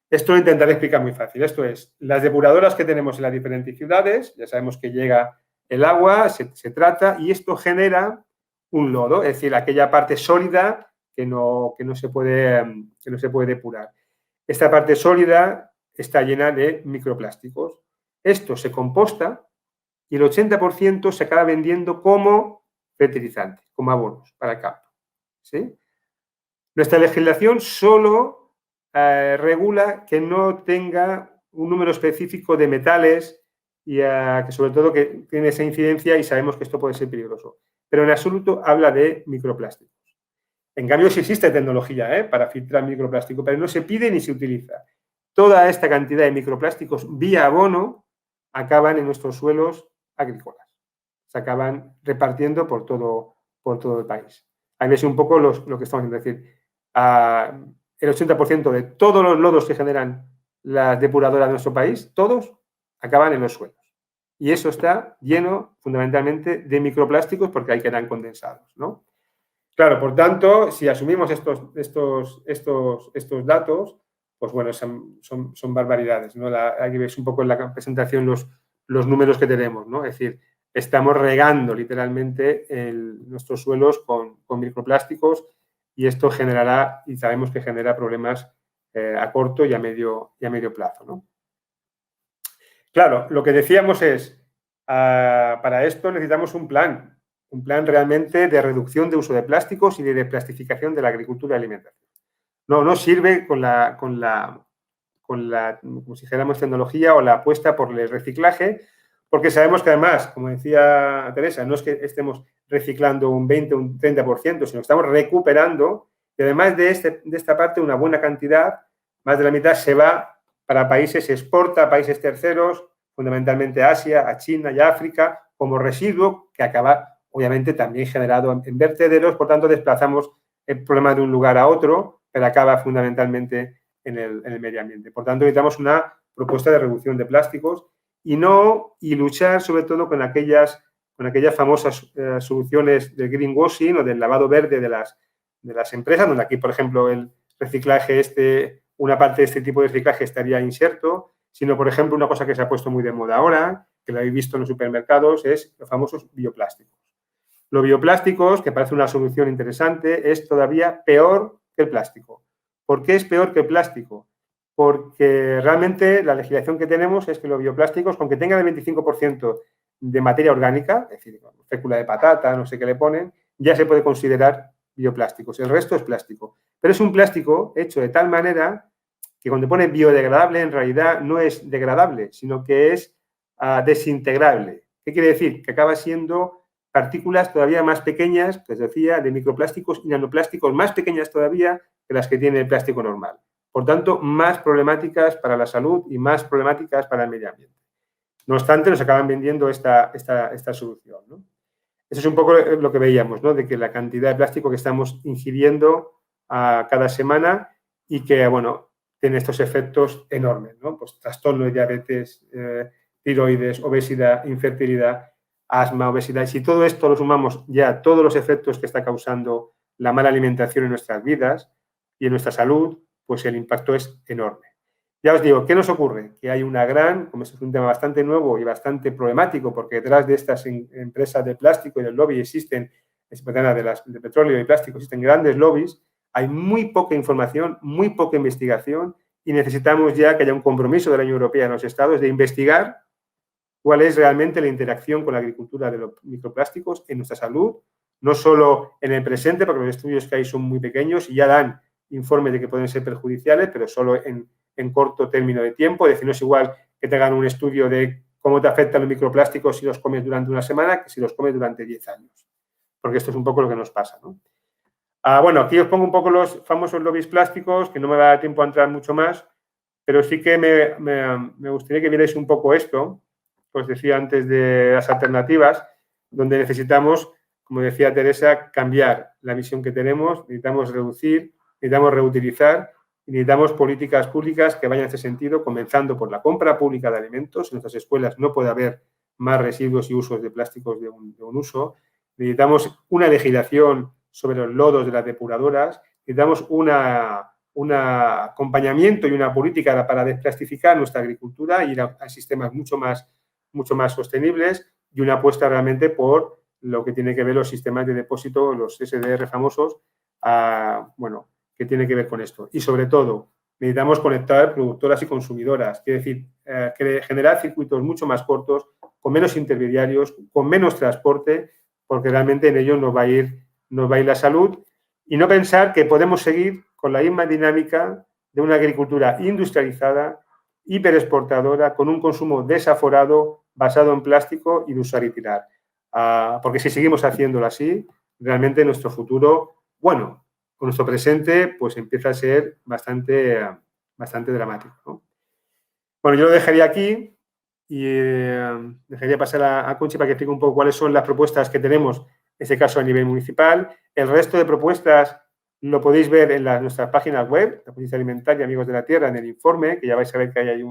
Esto lo intentaré explicar muy fácil. Esto es, las depuradoras que tenemos en las diferentes ciudades, ya sabemos que llega el agua, se trata y esto genera un lodo, es decir, aquella parte sólida que no se puede depurar. Esta parte sólida está llena de microplásticos. Esto se composta y el 80% se acaba vendiendo como fertilizante, como abonos para el campo, ¿sí? Nuestra legislación solo regula que no tenga un número específico de metales y que sobre todo que tiene esa incidencia y sabemos que esto puede ser peligroso. Pero en absoluto habla de microplásticos. En cambio, sí existe tecnología para filtrar microplástico, pero no se pide ni se utiliza. Toda esta cantidad de microplásticos vía abono acaban en nuestros suelos agrícolas. Se acaban repartiendo por todo el país. Ahí ves un poco lo que estamos haciendo. Es decir, el 80% de todos los lodos que generan las depuradoras de nuestro país, todos acaban en los suelos. Y eso está lleno fundamentalmente de microplásticos porque ahí quedan condensados, ¿no? Claro, por tanto, si asumimos estos datos, pues bueno, son barbaridades, ¿no? Aquí ves un poco en la presentación los números que tenemos, ¿no? Es decir, estamos regando literalmente nuestros suelos con microplásticos y esto generará, y sabemos que genera problemas a corto y a medio plazo, ¿no? Claro, lo que decíamos es, para esto necesitamos un plan realmente de reducción de uso de plásticos y de desplastificación de la agricultura y alimentación. No sirve con como si dijéramos, tecnología o la apuesta por el reciclaje, porque sabemos que además, como decía Teresa, no es que estemos reciclando un 20 o un 30%, sino que estamos recuperando y además de esta parte una buena cantidad, más de la mitad se va para países, se exporta a países terceros, fundamentalmente a Asia, a China y a África, como residuo que acaba obviamente también generado en vertederos, por tanto desplazamos el problema de un lugar a otro, pero acaba fundamentalmente en el medio ambiente. Por tanto, necesitamos una propuesta de reducción de plásticos y luchar sobre todo con aquellas famosas soluciones del greenwashing o del lavado verde de las empresas, donde aquí, por ejemplo, el reciclaje una parte de este tipo de reciclaje estaría inserto, sino, por ejemplo, una cosa que se ha puesto muy de moda ahora, que lo habéis visto en los supermercados, es los famosos bioplásticos. Los bioplásticos, que parece una solución interesante, es todavía peor que el plástico. ¿Por qué es peor que el plástico? Porque realmente la legislación que tenemos es que los bioplásticos, con que tengan el 25% de materia orgánica, es decir, fécula de patata, no sé qué le ponen, ya se puede considerar bioplásticos. El resto es plástico. Pero es un plástico hecho de tal manera que cuando pone biodegradable en realidad no es degradable, sino que es desintegrable. ¿Qué quiere decir? Que acaba siendo partículas todavía más pequeñas, que os decía, de microplásticos y nanoplásticos más pequeñas todavía que las que tiene el plástico normal. Por tanto, más problemáticas para la salud y más problemáticas para el medio ambiente. No obstante, nos acaban vendiendo esta solución, ¿no? Eso es un poco lo que veíamos, ¿no? De que la cantidad de plástico que estamos ingiriendo cada semana y que, bueno, tiene estos efectos enormes, ¿no? Pues trastornos, diabetes, tiroides, obesidad, infertilidad, asma, obesidad. Y si todo esto lo sumamos ya a todos los efectos que está causando la mala alimentación en nuestras vidas y en nuestra salud, pues el impacto es enorme. Ya os digo, ¿qué nos ocurre? Que hay una gran, como esto es un tema bastante nuevo y bastante problemático, porque detrás de estas empresas de plástico y del lobby existen, de petróleo y plástico, existen grandes lobbies, hay muy poca información, muy poca investigación y necesitamos ya que haya un compromiso de la Unión Europea en los Estados de investigar cuál es realmente la interacción con la agricultura de los microplásticos en nuestra salud, no solo en el presente, porque los estudios que hay son muy pequeños y ya dan informes de que pueden ser perjudiciales, pero solo en corto término de tiempo. Es decir, no es igual que te hagan un estudio de cómo te afectan los microplásticos si los comes durante una semana que si los comes durante 10 años. Porque esto es un poco lo que nos pasa, ¿no? Bueno, aquí os pongo un poco los famosos lobbies plásticos, que no me va a dar tiempo a entrar mucho más, pero sí que me gustaría que vierais un poco esto. Os decía antes de las alternativas, donde necesitamos, como decía Teresa, cambiar la visión que tenemos, necesitamos reducir, necesitamos reutilizar y necesitamos políticas públicas que vayan en ese sentido, comenzando por la compra pública de alimentos. En nuestras escuelas no puede haber más residuos y usos de plásticos de un uso. Necesitamos una legislación sobre los lodos de las depuradoras. Necesitamos un acompañamiento y una política para desplastificar nuestra agricultura y ir a sistemas mucho más sostenibles y una apuesta realmente por lo que tiene que ver los sistemas de depósito, los SDR famosos, bueno, que tiene que ver con esto. Y sobre todo, necesitamos conectar productoras y consumidoras, quiere decir, generar circuitos mucho más cortos, con menos intermediarios, con menos transporte, porque realmente en ello nos va a ir la salud, y no pensar que podemos seguir con la misma dinámica de una agricultura industrializada, hiperexportadora, con un consumo desaforado, basado en plástico y de usar y tirar. Porque si seguimos haciéndolo así, realmente nuestro futuro, bueno, con nuestro presente, pues empieza a ser bastante dramático, ¿no? Bueno, yo lo dejaría aquí y dejaría pasar a Conchi para que explique un poco cuáles son las propuestas que tenemos, en este caso a nivel municipal. El resto de propuestas lo podéis ver en nuestras páginas web, la Política Alimentaria Amigos de la Tierra, en el informe, que ya vais a ver que hay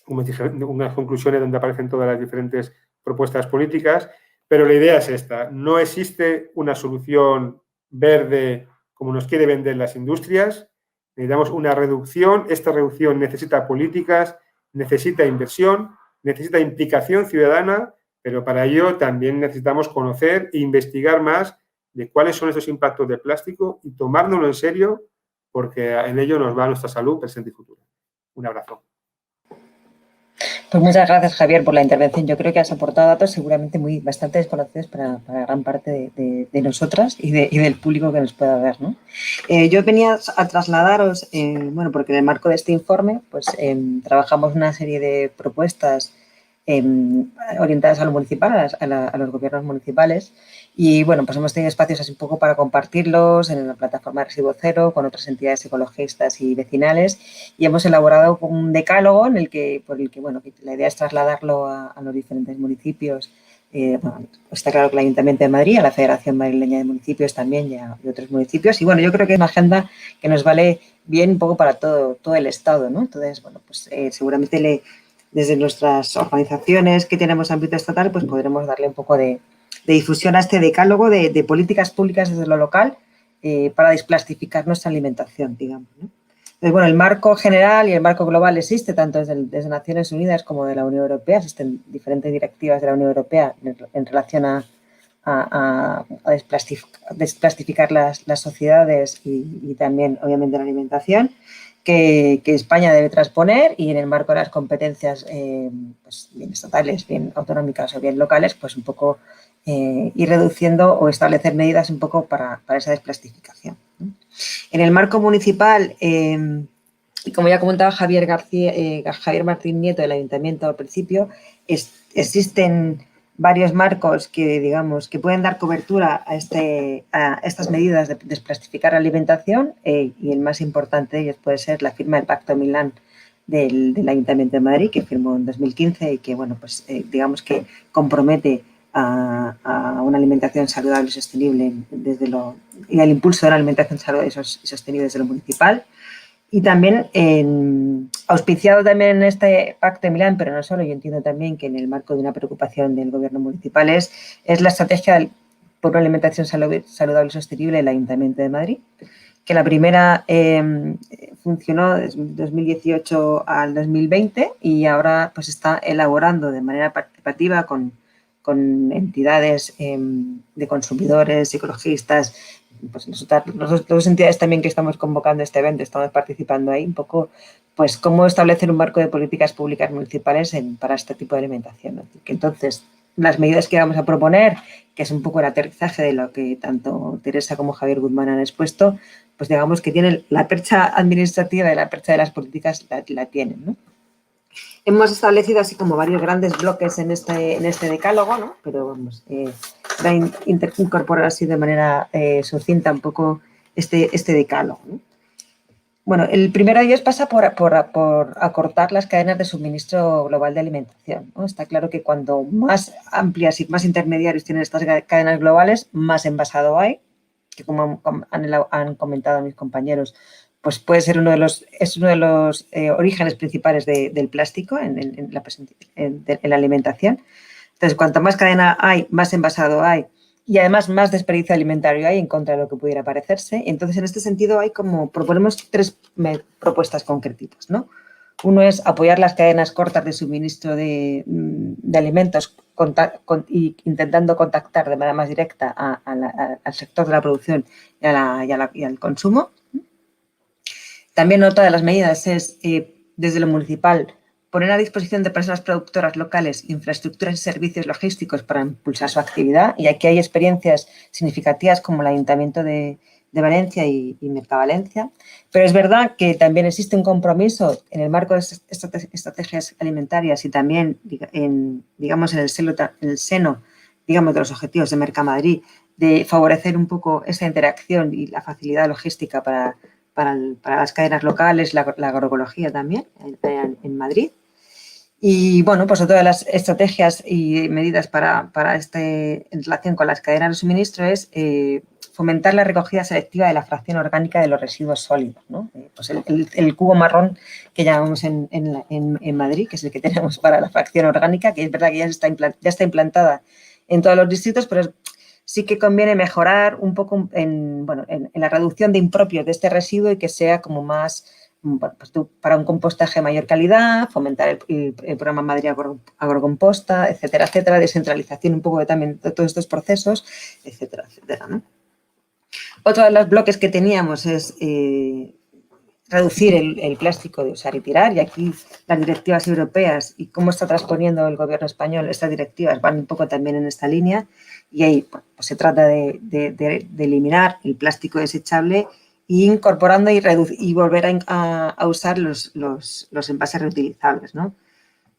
unas conclusiones donde aparecen todas las diferentes propuestas políticas, pero la idea es esta: no existe una solución verde como nos quiere vender las industrias, necesitamos una reducción, esta reducción necesita políticas, necesita inversión, necesita implicación ciudadana, pero para ello también necesitamos conocer e investigar más de cuáles son esos impactos del plástico y tomárnoslo en serio, porque en ello nos va nuestra salud presente y futura. Un abrazo. Pues muchas gracias, Javier, por la intervención. Yo creo que has aportado datos seguramente bastante desconocidos para gran parte de nosotras y del público que nos pueda ver, ¿no? Yo venía a trasladaros, bueno, porque en el marco de este informe, pues trabajamos una serie de propuestas orientadas a lo municipal, a los gobiernos municipales, y bueno, pues hemos tenido espacios así un poco para compartirlos en la plataforma Residuo Cero con otras entidades ecologistas y vecinales, y hemos elaborado un decálogo por el que bueno, la idea es trasladarlo a los diferentes municipios. Bueno, está claro que el Ayuntamiento de Madrid, a la Federación Madrileña de Municipios también y otros municipios, y bueno, yo creo que es una agenda que nos vale bien un poco para todo el Estado, ¿no? Entonces, bueno, pues seguramente desde nuestras organizaciones que tenemos ámbito estatal, pues podremos darle un poco de difusión a este decálogo de políticas públicas desde lo local para desplastificar nuestra alimentación, digamos, ¿no? Entonces, bueno, el marco general y el marco global existe tanto desde Naciones Unidas como de la Unión Europea. Existen diferentes directivas de la Unión Europea en relación a desplastificar las sociedades y también, obviamente, la alimentación, que España debe transponer, y en el marco de las competencias pues bien estatales, bien autonómicas o bien locales, pues un poco ir reduciendo o establecer medidas un poco para esa desplastificación, ¿no? En el marco municipal, y como ya comentaba Javier Martín Nieto del Ayuntamiento al principio, existen varios marcos que, digamos, que pueden dar cobertura a estas medidas de desplastificar la alimentación, y el más importante de ellos puede ser la firma del Pacto Milán del Ayuntamiento de Madrid, que firmó en 2015 y que, bueno, pues digamos que compromete a una alimentación saludable y sostenible y al impulso de una alimentación saludable y sostenible desde lo municipal. Y también auspiciado también en este Pacto de Milán, pero no solo, yo entiendo también que en el marco de una preocupación del Gobierno municipal es la estrategia por una alimentación saludable y sostenible del Ayuntamiento de Madrid, que la primera funcionó desde 2018 al 2020 y ahora pues está elaborando de manera participativa con entidades de consumidores, ecologistas. Pues las dos entidades también que estamos convocando este evento, estamos participando ahí un poco, pues cómo establecer un marco de políticas públicas municipales para este tipo de alimentación, ¿no? Que entonces, las medidas que vamos a proponer, que es un poco el aterrizaje de lo que tanto Teresa como Javier Guzmán han expuesto, pues digamos que tienen la percha administrativa y la percha de las políticas la tienen, ¿no? Hemos establecido así como varios grandes bloques en este decálogo, ¿no? Pero vamos, voy a incorporar así de manera sucinta un poco este decálogo, ¿no? Bueno, el primero de ellos pasa por acortar las cadenas de suministro global de alimentación, ¿no? Está claro que cuando más amplias y más intermediarios tienen estas cadenas globales, más envasado hay, que como han comentado mis compañeros, pues puede ser uno de los orígenes principales del plástico en la alimentación. Entonces, cuanto más cadena hay, más envasado hay y además más desperdicio alimentario hay en contra de lo que pudiera parecerse. Entonces, en este sentido, proponemos tres propuestas concretitas, ¿no? Uno es apoyar las cadenas cortas de suministro de alimentos intentando contactar de manera más directa al sector de la producción y al consumo. También otra de las medidas es, desde lo municipal, poner a disposición de personas productoras locales infraestructuras y servicios logísticos para impulsar su actividad. Y aquí hay experiencias significativas como el Ayuntamiento de Valencia y Mercavalencia. Pero es verdad que también existe un compromiso en el marco de estrategias alimentarias y también, digamos, en el seno digamos, de los objetivos de Mercamadrid, de favorecer un poco esa interacción y la facilidad logística para las cadenas locales, la agroecología también en Madrid. Y, bueno, pues otra de las estrategias y medidas en relación con las cadenas de suministro es fomentar la recogida selectiva de la fracción orgánica de los residuos sólidos, ¿no? Pues el cubo marrón que llamamos en Madrid, que es el que tenemos para la fracción orgánica, que es verdad que ya está implantada en todos los distritos, pero sí que conviene mejorar un poco en la reducción de impropios de este residuo y que sea como más pues para un compostaje de mayor calidad, fomentar el programa Madrid Agrocomposta, etcétera, etcétera, descentralización un poco también de todos estos procesos, etcétera, etcétera, ¿no? Otro de los bloques que teníamos es reducir el plástico de usar y tirar, y aquí las directivas europeas y cómo está transponiendo el gobierno español estas directivas van un poco también en esta línea, y ahí pues se trata de eliminar el plástico desechable e incorporando y volver a usar los envases reutilizables, ¿no?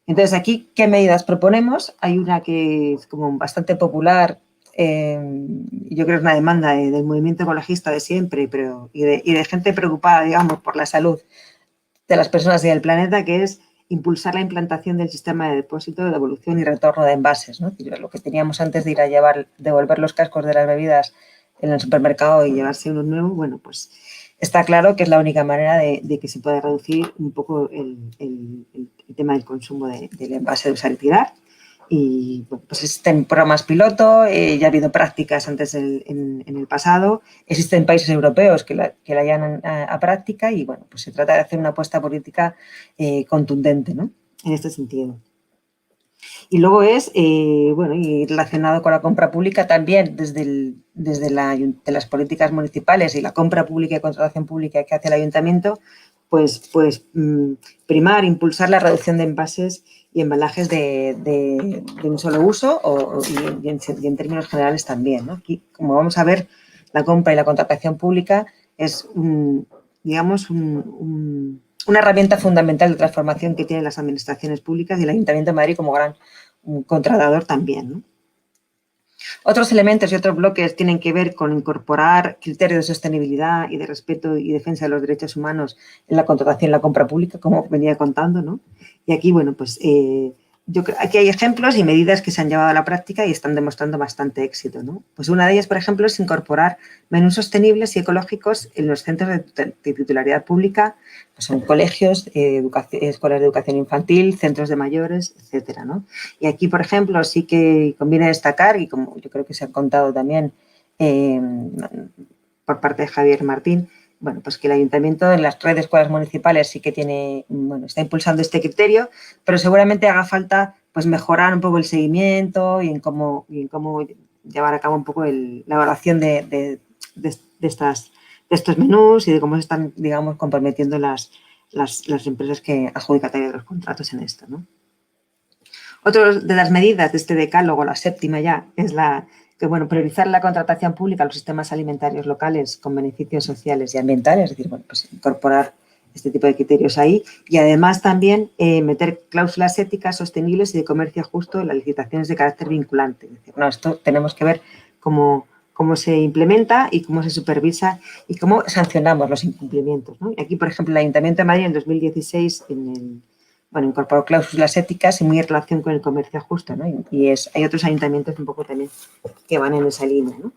Entonces, aquí, ¿qué medidas proponemos? Hay una que es como bastante popular, yo creo que es una demanda del movimiento ecologista de siempre, y de gente preocupada, digamos, por la salud de las personas y del planeta, que es impulsar la implantación del sistema de depósito, de devolución y retorno de envases, ¿no? Lo que teníamos antes de ir a devolver los cascos de las bebidas en el supermercado y llevarse unos nuevos, bueno, pues está claro que es la única manera de que se pueda reducir un poco el tema del consumo del envase de usar y tirar. Y bueno, pues existen programas piloto, ya ha habido prácticas antes en el pasado, existen países europeos que la llevan a práctica y bueno, pues se trata de hacer una apuesta política contundente, ¿no? En este sentido. Y luego y relacionado con la compra pública también desde las políticas municipales y la compra pública y contratación pública que hace el ayuntamiento, pues primar, impulsar la reducción de envases y embalajes de un solo uso y en términos generales también, ¿no? Aquí, como vamos a ver, la compra y la contratación pública es digamos, una herramienta fundamental de transformación que tienen las administraciones públicas y el Ayuntamiento de Madrid como gran contratador también, ¿no? Otros elementos y otros bloques tienen que ver con incorporar criterios de sostenibilidad y de respeto y defensa de los derechos humanos en la contratación y la compra pública, como venía contando, ¿no? Y aquí, bueno, pues yo creo, aquí hay ejemplos y medidas que se han llevado a la práctica y están demostrando bastante éxito, ¿no? Pues una de ellas, por ejemplo, es incorporar menús sostenibles y ecológicos en los centros de titularidad pública, pues son colegios, escuelas de educación infantil, centros de mayores, etcétera, ¿no? Y aquí, por ejemplo, sí que conviene destacar, y como yo creo que se ha contado también por parte de Javier Martín, bueno, pues que el Ayuntamiento en las redes de escuelas municipales sí que tiene, bueno, está impulsando este criterio, pero seguramente haga falta pues mejorar un poco el seguimiento y en cómo llevar a cabo un poco la evaluación de estos menús y de cómo se están, digamos, comprometiendo las empresas que adjudicatarias de los contratos en esto, ¿no? Otra de las medidas de este decálogo, la séptima ya, es priorizar la contratación pública a los sistemas alimentarios locales con beneficios sociales y ambientales, es decir, bueno, pues incorporar este tipo de criterios ahí y además también meter cláusulas éticas sostenibles y de comercio justo en las licitaciones de carácter vinculante. Es decir, no, esto tenemos que ver cómo se implementa y cómo se supervisa y cómo sancionamos los incumplimientos, ¿no? Y aquí, por ejemplo, el Ayuntamiento de Madrid en 2016 incorporó cláusulas éticas y muy en relación con el comercio justo, ¿no? Y hay otros ayuntamientos un poco también que van en esa línea, ¿no?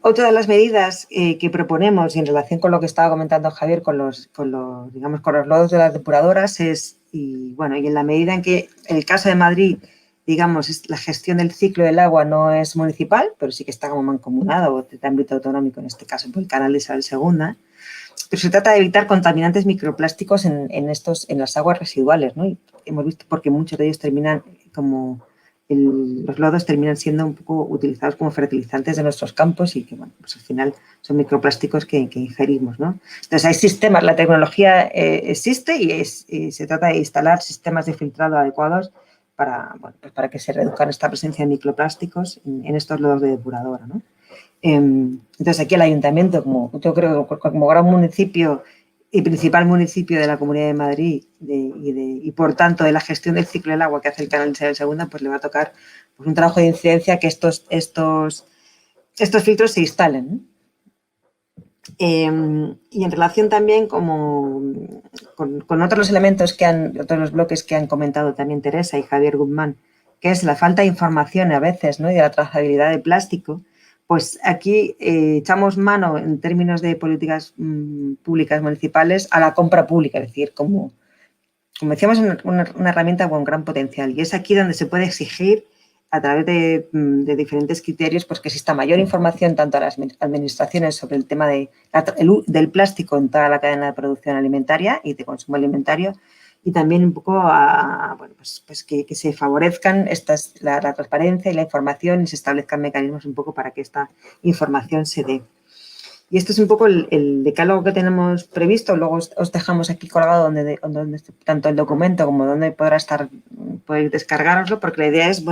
Otra de las medidas que proponemos y en relación con lo que estaba comentando Javier con los lodos de las depuradoras y en la medida en que en el caso de Madrid, digamos, la gestión del ciclo del agua no es municipal, pero sí que está como mancomunado o de ámbito autonómico, en este caso por el canal de Isabel II, pero se trata de evitar contaminantes microplásticos en las aguas residuales, ¿no? Y hemos visto porque muchos de ellos terminan los lodos terminan siendo un poco utilizados como fertilizantes de nuestros campos y que, bueno, pues al final son microplásticos que ingerimos, ¿no? Entonces hay sistemas, la tecnología existe y se trata de instalar sistemas de filtrado adecuados para que se reduzcan esta presencia de microplásticos en estos lodos de depuradora, ¿no? Entonces, aquí el Ayuntamiento, yo creo que como gran municipio y principal municipio de la Comunidad de Madrid y por tanto de la gestión del ciclo del agua que hace el canal de Isabel II, pues le va a tocar pues, un trabajo de incidencia que estos filtros se instalen, ¿no? Y en relación también con otros elementos otros bloques que han comentado también Teresa y Javier Guzmán, que es la falta de información a veces, ¿no? Y de la trazabilidad del plástico, pues aquí echamos mano en términos de políticas públicas municipales a la compra pública, es decir, como decíamos, una herramienta con gran potencial. Y es aquí donde se puede exigir a través de diferentes criterios pues que exista mayor información tanto a las administraciones sobre el tema del plástico en toda la cadena de producción alimentaria y de consumo alimentario y también un poco que se favorezcan la transparencia y la información y se establezcan mecanismos un poco para que esta información se dé. Y este es un poco el decálogo que tenemos previsto. Luego os dejamos aquí colgado donde tanto el documento como donde podéis descargaroslo, porque la idea es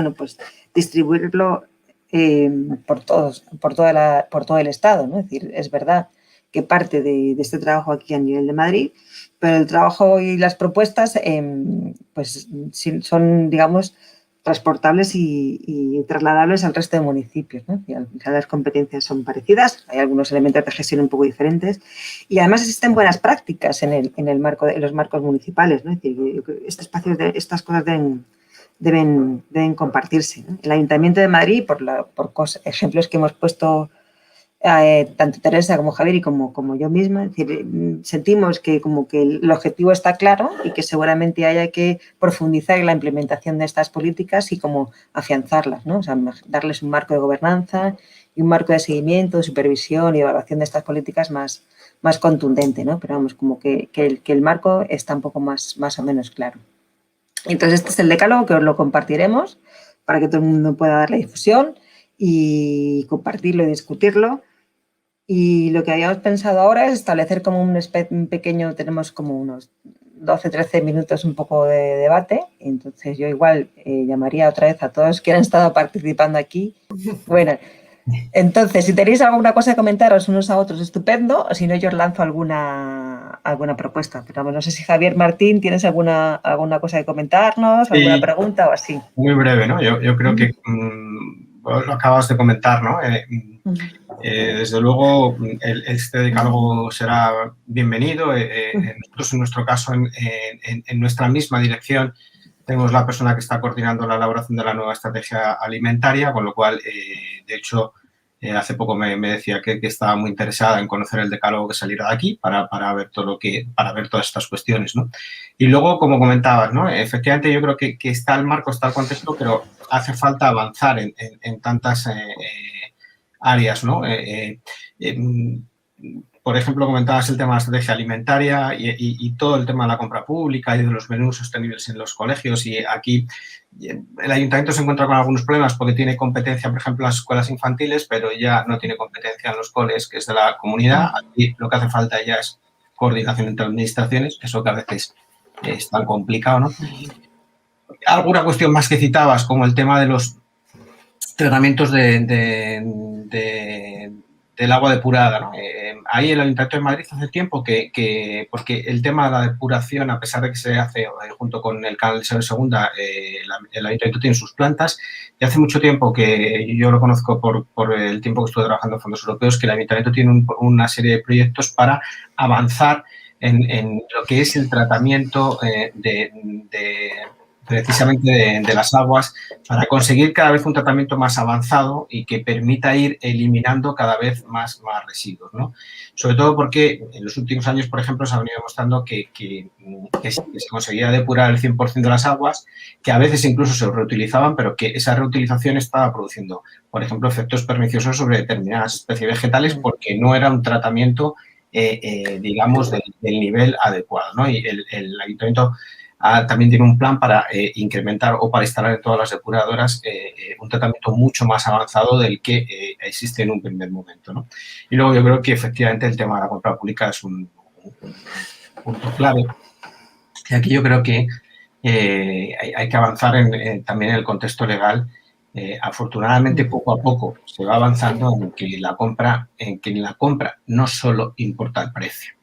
distribuirlo por todo el Estado, ¿no? Es decir, es verdad que parte de este trabajo aquí a nivel de Madrid, pero el trabajo y las propuestas son, digamos, transportables y trasladables al resto de municipios, ¿no? Y al final las competencias son parecidas, hay algunos elementos de gestión un poco diferentes y además existen buenas prácticas en los marcos municipales, ¿no? Es decir, estas cosas deben compartirse, ¿no? El Ayuntamiento de Madrid, por ejemplos que hemos puesto tanto Teresa como Javier y como yo misma, es decir, sentimos que el objetivo está claro y que seguramente haya que profundizar en la implementación de estas políticas y cómo afianzarlas, ¿no? O sea, darles un marco de gobernanza y un marco de seguimiento, de supervisión y evaluación de estas políticas más contundente, ¿no? Pero vamos, como que el marco está un poco más o menos claro. Entonces, este es el decálogo que os lo compartiremos para que todo el mundo pueda darle difusión y compartirlo y discutirlo. Y lo que habíamos pensado ahora es establecer como un pequeño, tenemos como unos 12-13 minutos un poco de debate. Entonces yo igual llamaría otra vez a todos que han estado participando aquí. Bueno, Entonces, si tenéis alguna cosa que comentaros unos a otros, estupendo. O si no, yo os lanzo alguna propuesta. Pero no sé si Javier, Martín, ¿tienes alguna cosa que comentarnos? Sí. ¿Alguna pregunta o así? Muy breve, ¿no? Yo creo que lo acabas de comentar, ¿no? Desde luego, este decálogo será bienvenido. Nosotros, en nuestro caso, en nuestra misma dirección, tenemos la persona que está coordinando la elaboración de la nueva estrategia alimentaria, con lo cual, de hecho, hace poco me decía que estaba muy interesada en conocer el decálogo que saliera de aquí para ver para ver todas estas cuestiones, ¿no? Y luego, como comentabas, ¿no? Efectivamente, yo creo que está el marco, está el contexto, pero hace falta avanzar en tantas áreas, ¿no? Por ejemplo, comentabas el tema de la estrategia alimentaria y todo el tema de la compra pública y de los menús sostenibles en los colegios. Y aquí el ayuntamiento se encuentra con algunos problemas porque tiene competencia, por ejemplo, en las escuelas infantiles, pero ya no tiene competencia en los coles, que es de la comunidad. Aquí lo que hace falta ya es coordinación entre administraciones, eso que a veces es tan complicado, ¿no? Alguna cuestión más que citabas, como el tema de los tratamientos del agua depurada, ¿no? Ahí el Ayuntamiento de Madrid hace tiempo porque el tema de la depuración, a pesar de que se hace junto con el canal de Isabel II, el Ayuntamiento tiene sus plantas, y hace mucho tiempo que yo lo conozco por el tiempo que estuve trabajando en fondos europeos, que el Ayuntamiento tiene una serie de proyectos para avanzar en lo que es el tratamiento precisamente de las aguas, para conseguir cada vez un tratamiento más avanzado y que permita ir eliminando cada vez más residuos, ¿no? Sobre todo porque en los últimos años, por ejemplo, se ha venido demostrando que se conseguía depurar el 100% de las aguas, que a veces incluso se reutilizaban, pero que esa reutilización estaba produciendo, por ejemplo, efectos perniciosos sobre determinadas especies vegetales porque no era un tratamiento, digamos, del nivel adecuado, ¿no? Y el Ayuntamiento también tiene un plan para incrementar o para instalar en todas las depuradoras un tratamiento mucho más avanzado del que existe en un primer momento, ¿no? Y luego yo creo que efectivamente el tema de la compra pública es un punto clave. Y aquí yo creo que hay que avanzar también en el contexto legal. Afortunadamente, poco a poco se va avanzando en que en la compra no solo importa el precio.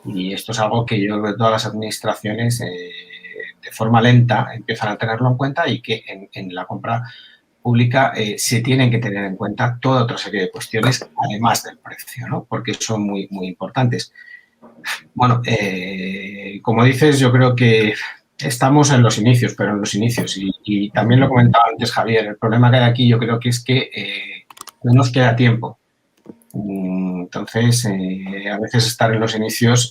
Y esto es algo que yo creo que todas las administraciones de forma lenta empiezan a tenerlo en cuenta y que en la compra pública se tienen que tener en cuenta toda otra serie de cuestiones además del precio, ¿no? Porque son muy, muy importantes. Bueno, como dices, yo creo que estamos en los inicios, pero en los inicios. Y también lo comentaba antes Javier, el problema que hay aquí yo creo que es que no nos queda tiempo. Entonces, a veces estar en los inicios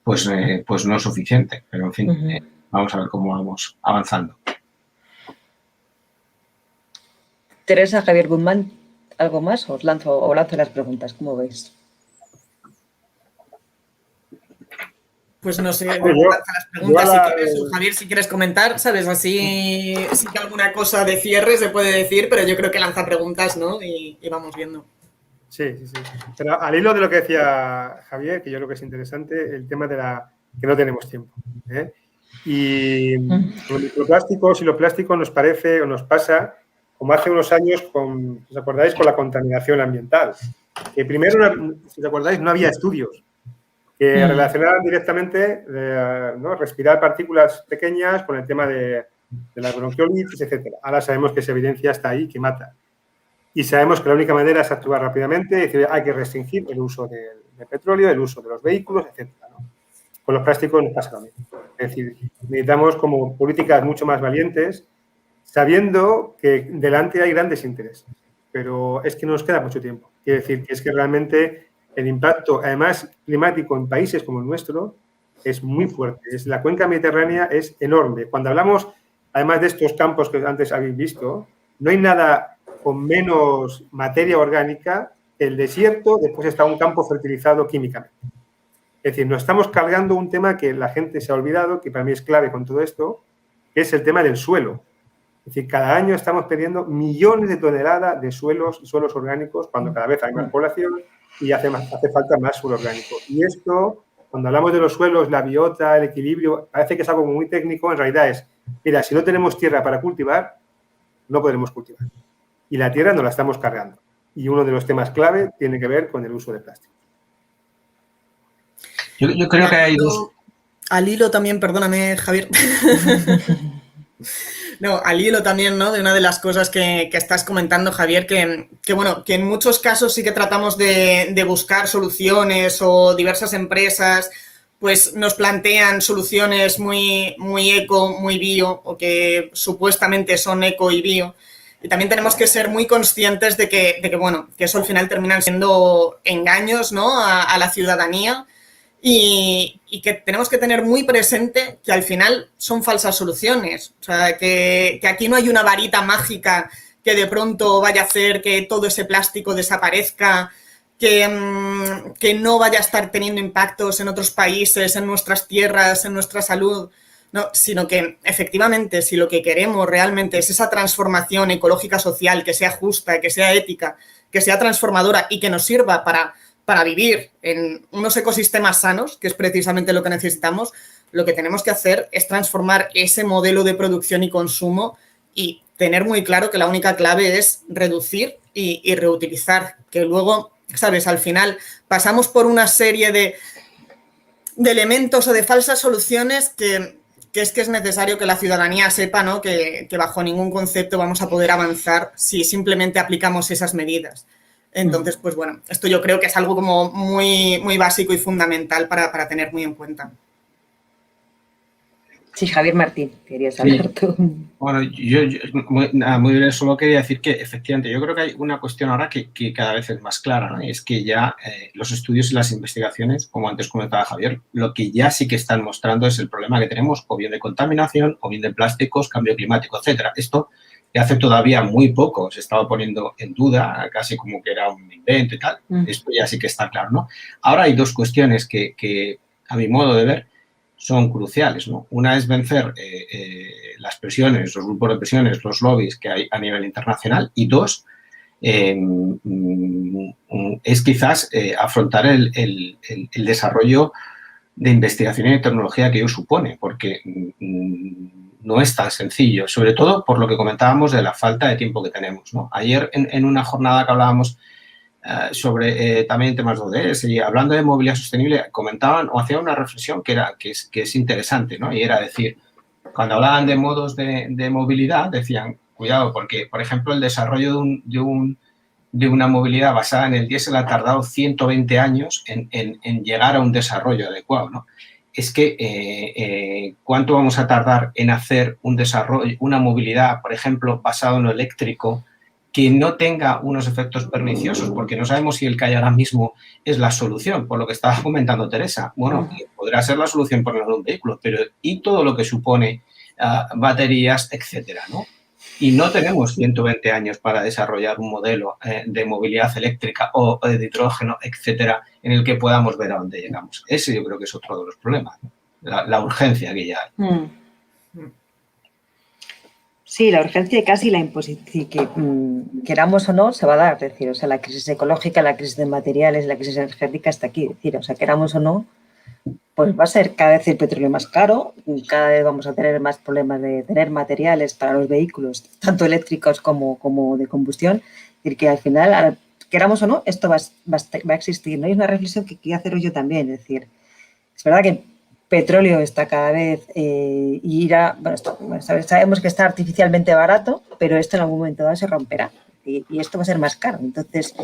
pues no es suficiente, pero en fin, vamos a ver cómo vamos avanzando. Teresa, Javier Guzmán, ¿algo más? Os lanzo las preguntas, ¿cómo veis? Pues no sé, lanza las preguntas si quieres, o Javier, si quieres comentar, ¿sabes? Así sí que alguna cosa de cierre se puede decir, pero yo creo que lanza preguntas, ¿no? Y vamos viendo. Sí. Pero al hilo de lo que decía Javier, que yo creo que es interesante, el tema de que no tenemos tiempo, ¿eh? Y los microplásticos y los plásticos nos parece o nos pasa como hace unos años, ¿os acordáis? Con la contaminación ambiental. Que primero, si os acordáis, no había estudios que relacionaran directamente ¿no? respirar partículas pequeñas con el tema de la bronquiolitis, etc. Ahora sabemos que esa evidencia está ahí, que mata. Y sabemos que la única manera es actuar rápidamente, es decir, hay que restringir el uso del petróleo, el uso de los vehículos, etc. ¿no? Con los plásticos nos pasa lo mismo. Es decir, necesitamos como políticas mucho más valientes, sabiendo que delante hay grandes intereses. Pero es que no nos queda mucho tiempo. Quiere decir que es que realmente el impacto, además, climático en países como el nuestro es muy fuerte. La cuenca mediterránea es enorme. Cuando hablamos, además de estos campos que antes habéis visto, no hay nada con menos materia orgánica que el desierto, después está un campo fertilizado químicamente. Es decir, nos estamos cargando un tema que la gente se ha olvidado, que para mí es clave con todo esto, que es el tema del suelo. Es decir, cada año estamos perdiendo millones de toneladas de suelos orgánicos cuando cada vez hay más población y hace falta más suelo orgánico. Y esto, cuando hablamos de los suelos, la biota, el equilibrio, parece que es algo muy técnico, en realidad es, mira, si no tenemos tierra para cultivar, no podremos cultivar. y la tierra nos la estamos cargando. Y uno de los temas clave tiene que ver con el uso de plástico. Yo creo que hay dos... Al hilo también, perdóname, Javier. No, al hilo también, ¿no? De una de las cosas que estás comentando, Javier, que bueno, que en muchos casos sí que tratamos de buscar soluciones o diversas empresas pues nos plantean soluciones muy eco, muy bio o que supuestamente son eco y bio. Y también tenemos que ser muy conscientes de que bueno, que eso al final terminan siendo engaños, ¿no? a la ciudadanía. Y que tenemos que tener muy presente que al final son falsas soluciones. O sea, que aquí no hay una varita mágica que de pronto vaya a hacer que todo ese plástico desaparezca, que no vaya a estar teniendo impactos en otros países, en nuestras tierras, en nuestra salud. No, sino que efectivamente si lo que queremos realmente es esa transformación ecológica social que sea justa, que sea ética, que sea transformadora y que nos sirva para vivir en unos ecosistemas sanos, que es precisamente lo que necesitamos, lo que tenemos que hacer es transformar ese modelo de producción y consumo y tener muy claro que la única clave es reducir y reutilizar, que luego, ¿sabes? Al final pasamos por una serie de elementos o de falsas soluciones que es necesario que la ciudadanía sepa, ¿no? que bajo ningún concepto vamos a poder avanzar si simplemente aplicamos esas medidas. Entonces, pues bueno, esto yo creo que es algo como muy básico y fundamental para tener muy en cuenta. Sí, Javier Martín, querías hablar tú. Bueno, yo muy bien, solo quería decir que efectivamente yo creo que hay una cuestión ahora que cada vez es más clara, ¿no? Y es que ya los estudios y las investigaciones, como antes comentaba Javier, lo que ya sí que están mostrando es el problema que tenemos o bien de contaminación o bien de plásticos, cambio climático, etcétera. Esto que hace todavía muy poco se estaba poniendo en duda, casi como que era un invento y tal. Esto ya sí que está claro, ¿no? Ahora hay dos cuestiones que a mi modo de ver, son cruciales, ¿no? Una es vencer las presiones, los grupos de presiones, los lobbies que hay a nivel internacional y dos, es quizás afrontar el desarrollo de investigación y de tecnología que ello supone, porque no es tan sencillo, sobre todo por lo que comentábamos de la falta de tiempo que tenemos, ¿no? Ayer en una jornada que hablábamos sobre también temas de ODS y hablando de movilidad sostenible, comentaban o hacían una reflexión que es interesante, ¿no? Y era decir, cuando hablaban de modos de movilidad, decían, cuidado, porque, por ejemplo, el desarrollo de una movilidad basada en el diésel ha tardado 120 años en llegar a un desarrollo adecuado, ¿no? Es que ¿cuánto vamos a tardar en hacer un desarrollo, una movilidad, por ejemplo, basado en lo eléctrico, que no tenga unos efectos perniciosos, porque no sabemos si el que hay ahora mismo es la solución, por lo que estaba comentando Teresa. Bueno, podrá ser la solución poner un vehículo, pero ¿y todo lo que supone baterías, etcétera, ¿no? Y no tenemos 120 años para desarrollar un modelo de movilidad eléctrica o de hidrógeno, etcétera, en el que podamos ver a dónde llegamos. Ese yo creo que es otro de los problemas, ¿no? La urgencia que ya hay. Sí, la urgencia y casi la imposición, que queramos o no, se va a dar. Es decir, o sea, la crisis ecológica, la crisis de materiales, la crisis energética está aquí. Es decir, o sea, queramos o no, pues va a ser cada vez el petróleo más caro, cada vez vamos a tener más problemas de tener materiales para los vehículos, tanto eléctricos como de combustión. Es decir, que al final, queramos o no, esto va a existir, ¿no? Y es una reflexión que quiero hacer yo también. Es decir, es verdad que petróleo está cada vez y irá, bueno, sabemos que está artificialmente barato, pero esto en algún momento dado se romperá y esto va a ser más caro. Entonces,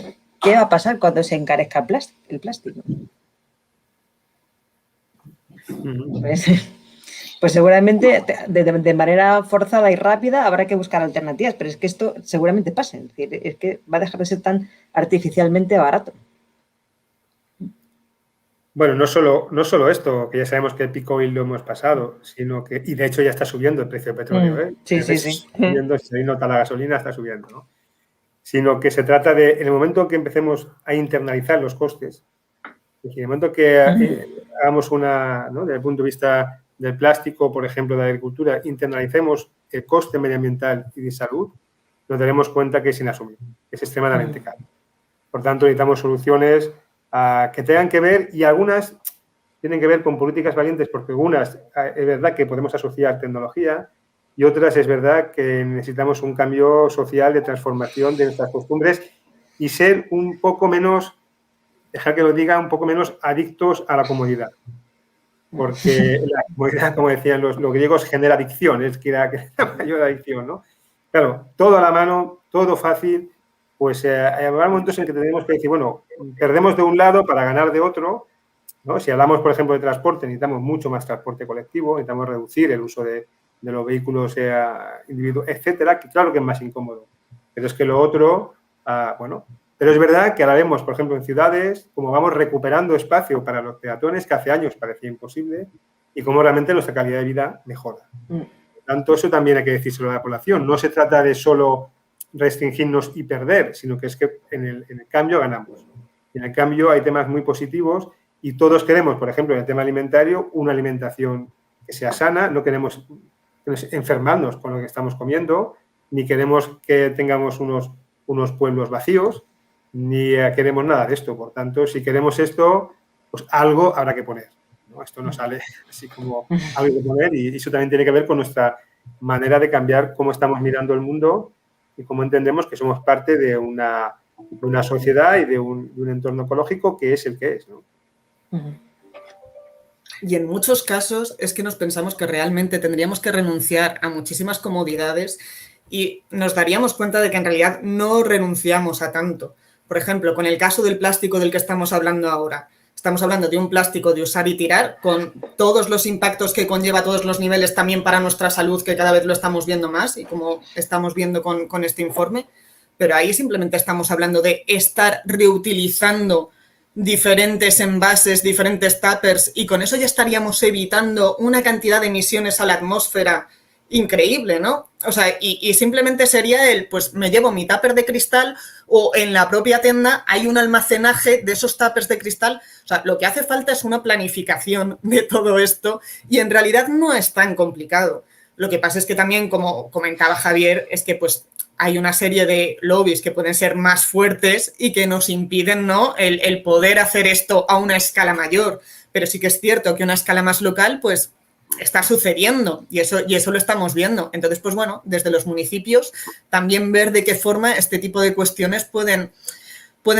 ¿qué va a pasar cuando se encarezca el plástico? Pues seguramente de manera forzada y rápida habrá que buscar alternativas, pero es que esto seguramente pase. Es decir, es que va a dejar de ser tan artificialmente barato. Bueno, no solo esto, que ya sabemos que el pico oil lo hemos pasado, sino que, y de hecho ya está subiendo el precio del petróleo, ¿eh? Sí. Subiendo, si ahí nota la gasolina, está subiendo, ¿no? Sino que se trata de, en el momento en que empecemos a internalizar los costes, en el momento que hagamos ¿no? Desde el punto de vista del plástico, por ejemplo, de la agricultura, internalicemos el coste medioambiental y de salud, nos daremos cuenta que es inasumible, que es extremadamente caro. Por tanto, necesitamos soluciones que tengan que ver, y algunas tienen que ver con políticas valientes, porque algunas es verdad que podemos asociar tecnología, y otras es verdad que necesitamos un cambio social de transformación de nuestras costumbres y ser un poco menos, dejar que lo diga, un poco menos adictos a la comodidad. Porque la comodidad, como decían los griegos, genera adicción, es que la mayor adicción, ¿no? Claro, todo a la mano, todo fácil, pues habrá momentos en que tenemos que decir, bueno, perdemos de un lado para ganar de otro, ¿no? Si hablamos, por ejemplo, de transporte, necesitamos mucho más transporte colectivo, necesitamos reducir el uso de los vehículos individuales, etcétera, que claro que es más incómodo. Pero es que lo otro, bueno, pero es verdad que ahora vemos, por ejemplo, en ciudades, como vamos recuperando espacio para los peatones, que hace años parecía imposible, y cómo realmente nuestra calidad de vida mejora. Por tanto, eso también hay que decírselo a la población. No se trata de solo restringirnos y perder, sino que es que en el cambio ganamos. En el cambio hay temas muy positivos y todos queremos, por ejemplo, en el tema alimentario, una alimentación que sea sana, no queremos enfermarnos con lo que estamos comiendo, ni queremos que tengamos unos pueblos vacíos, ni queremos nada de esto. Por tanto, si queremos esto, pues algo habrá que poner, ¿no? Esto no sale así como algo que poner y eso también tiene que ver con nuestra manera de cambiar cómo estamos mirando el mundo y cómo entendemos que somos parte de una sociedad y de un entorno ecológico que es el que es, ¿no? Y en muchos casos es que nos pensamos que realmente tendríamos que renunciar a muchísimas comodidades y nos daríamos cuenta de que en realidad no renunciamos a tanto. Por ejemplo, con el caso del plástico del que estamos hablando ahora. Estamos hablando de un plástico de usar y tirar con todos los impactos que conlleva a todos los niveles también para nuestra salud, que cada vez lo estamos viendo más y como estamos viendo con este informe. Pero ahí simplemente estamos hablando de estar reutilizando diferentes envases, diferentes tuppers y con eso ya estaríamos evitando una cantidad de emisiones a la atmósfera increíble, ¿no? O sea, y simplemente sería pues me llevo mi tupper de cristal o en la propia tienda hay un almacenaje de esos tuppers de cristal. O sea, lo que hace falta es una planificación de todo esto y en realidad no es tan complicado. Lo que pasa es que también, como comentaba Javier, es que pues hay una serie de lobbies que pueden ser más fuertes y que nos impiden, ¿no?, el poder hacer esto a una escala mayor. Pero sí que es cierto que una escala más local, pues, está sucediendo y eso lo estamos viendo. Entonces, pues bueno, desde los municipios también ver de qué forma este tipo de cuestiones pueden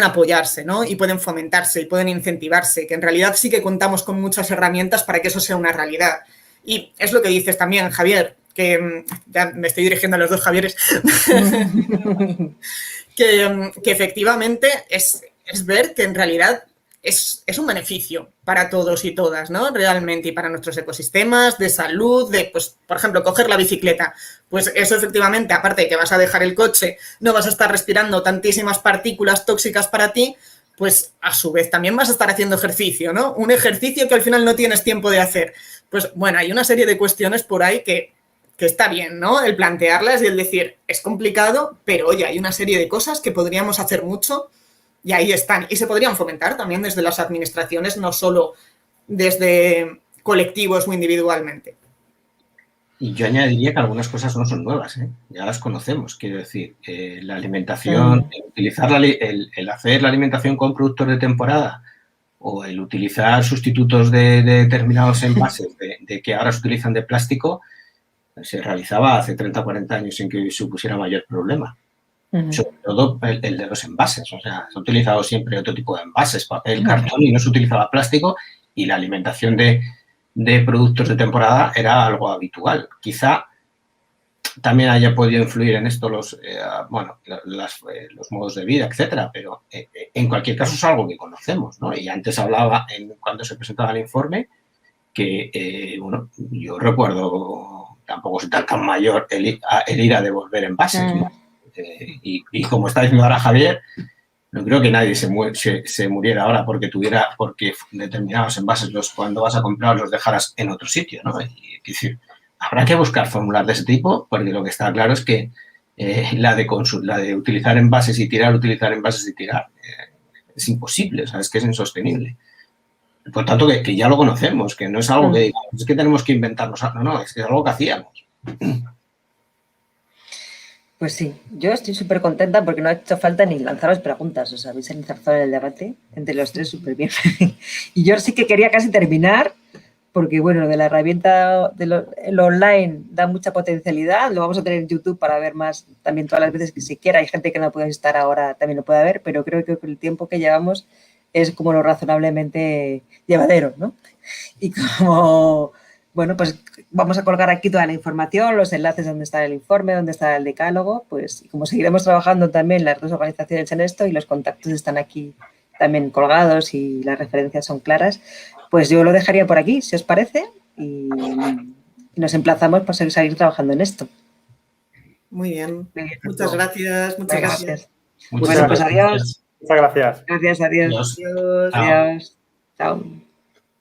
apoyarse, ¿no? Y pueden fomentarse y pueden incentivarse, que en realidad sí que contamos con muchas herramientas para que eso sea una realidad. Y es lo que dices también, Javier, que ya me estoy dirigiendo a los dos Javieres, que efectivamente es ver que en realidad es un beneficio para todos y todas, ¿no? Realmente, y para nuestros ecosistemas, de salud, pues, por ejemplo, coger la bicicleta. Pues eso efectivamente, aparte de que vas a dejar el coche, no vas a estar respirando tantísimas partículas tóxicas para ti, pues a su vez también vas a estar haciendo ejercicio, ¿no? Un ejercicio que al final no tienes tiempo de hacer. Pues bueno, hay una serie de cuestiones por ahí que está bien, ¿no? El plantearlas y el decir, es complicado, pero oye, hay una serie de cosas que podríamos hacer mucho y ahí están. Y se podrían fomentar también desde las administraciones, no solo desde colectivos o individualmente. Y yo añadiría que algunas cosas no son nuevas, ¿eh? Ya las conocemos. Quiero decir, la alimentación, utilizar el hacer la alimentación con productos de temporada o el utilizar sustitutos de determinados envases de que ahora se utilizan de plástico, se realizaba hace 30 o 40 años sin que supusiera mayor problema. Sobre todo el de los envases. O sea, se ha utilizado siempre otro tipo de envases, papel, cartón, y no se utilizaba plástico, y la alimentación de productos de temporada era algo habitual. Quizá también haya podido influir en esto los modos de vida, etcétera, pero en cualquier caso es algo que conocemos, ¿no? Y antes hablaba, cuando se presentaba el informe, que, yo recuerdo, tampoco soy tan mayor, el ir a devolver envases, ¿no? Y como está diciendo ahora Javier, no creo que nadie se muriera ahora porque determinados envases cuando vas a comprar los dejaras en otro sitio, ¿no? Es decir, habrá que buscar fórmulas de ese tipo, porque lo que está claro es que la de utilizar envases y tirar, es imposible, o sea, es que es insostenible. Por tanto, que ya lo conocemos, que no es algo que digamos, es que tenemos que inventarnos, no, es que es algo que hacíamos. Pues sí, yo estoy súper contenta porque no ha hecho falta ni lanzaros preguntas, os habéis enzarzado en el debate entre los tres súper bien. Y yo sí que quería casi terminar porque bueno, lo de la herramienta de lo online da mucha potencialidad, lo vamos a tener en YouTube para ver más también todas las veces que se quiera. Hay gente que no puede estar ahora, también lo puede ver, pero creo que con el tiempo que llevamos es como lo razonablemente llevadero, ¿no? Y como, bueno, pues vamos a colgar aquí toda la información, los enlaces donde está el informe, donde está el decálogo, pues y como seguiremos trabajando también las dos organizaciones en esto y los contactos están aquí también colgados y las referencias son claras, pues yo lo dejaría por aquí, si os parece, y nos emplazamos para seguir trabajando en esto. Muy bien. Muchas gracias. Muchas gracias. Bueno, pues adiós. Muchas gracias. Gracias, adiós. Adiós. Adiós. Chao.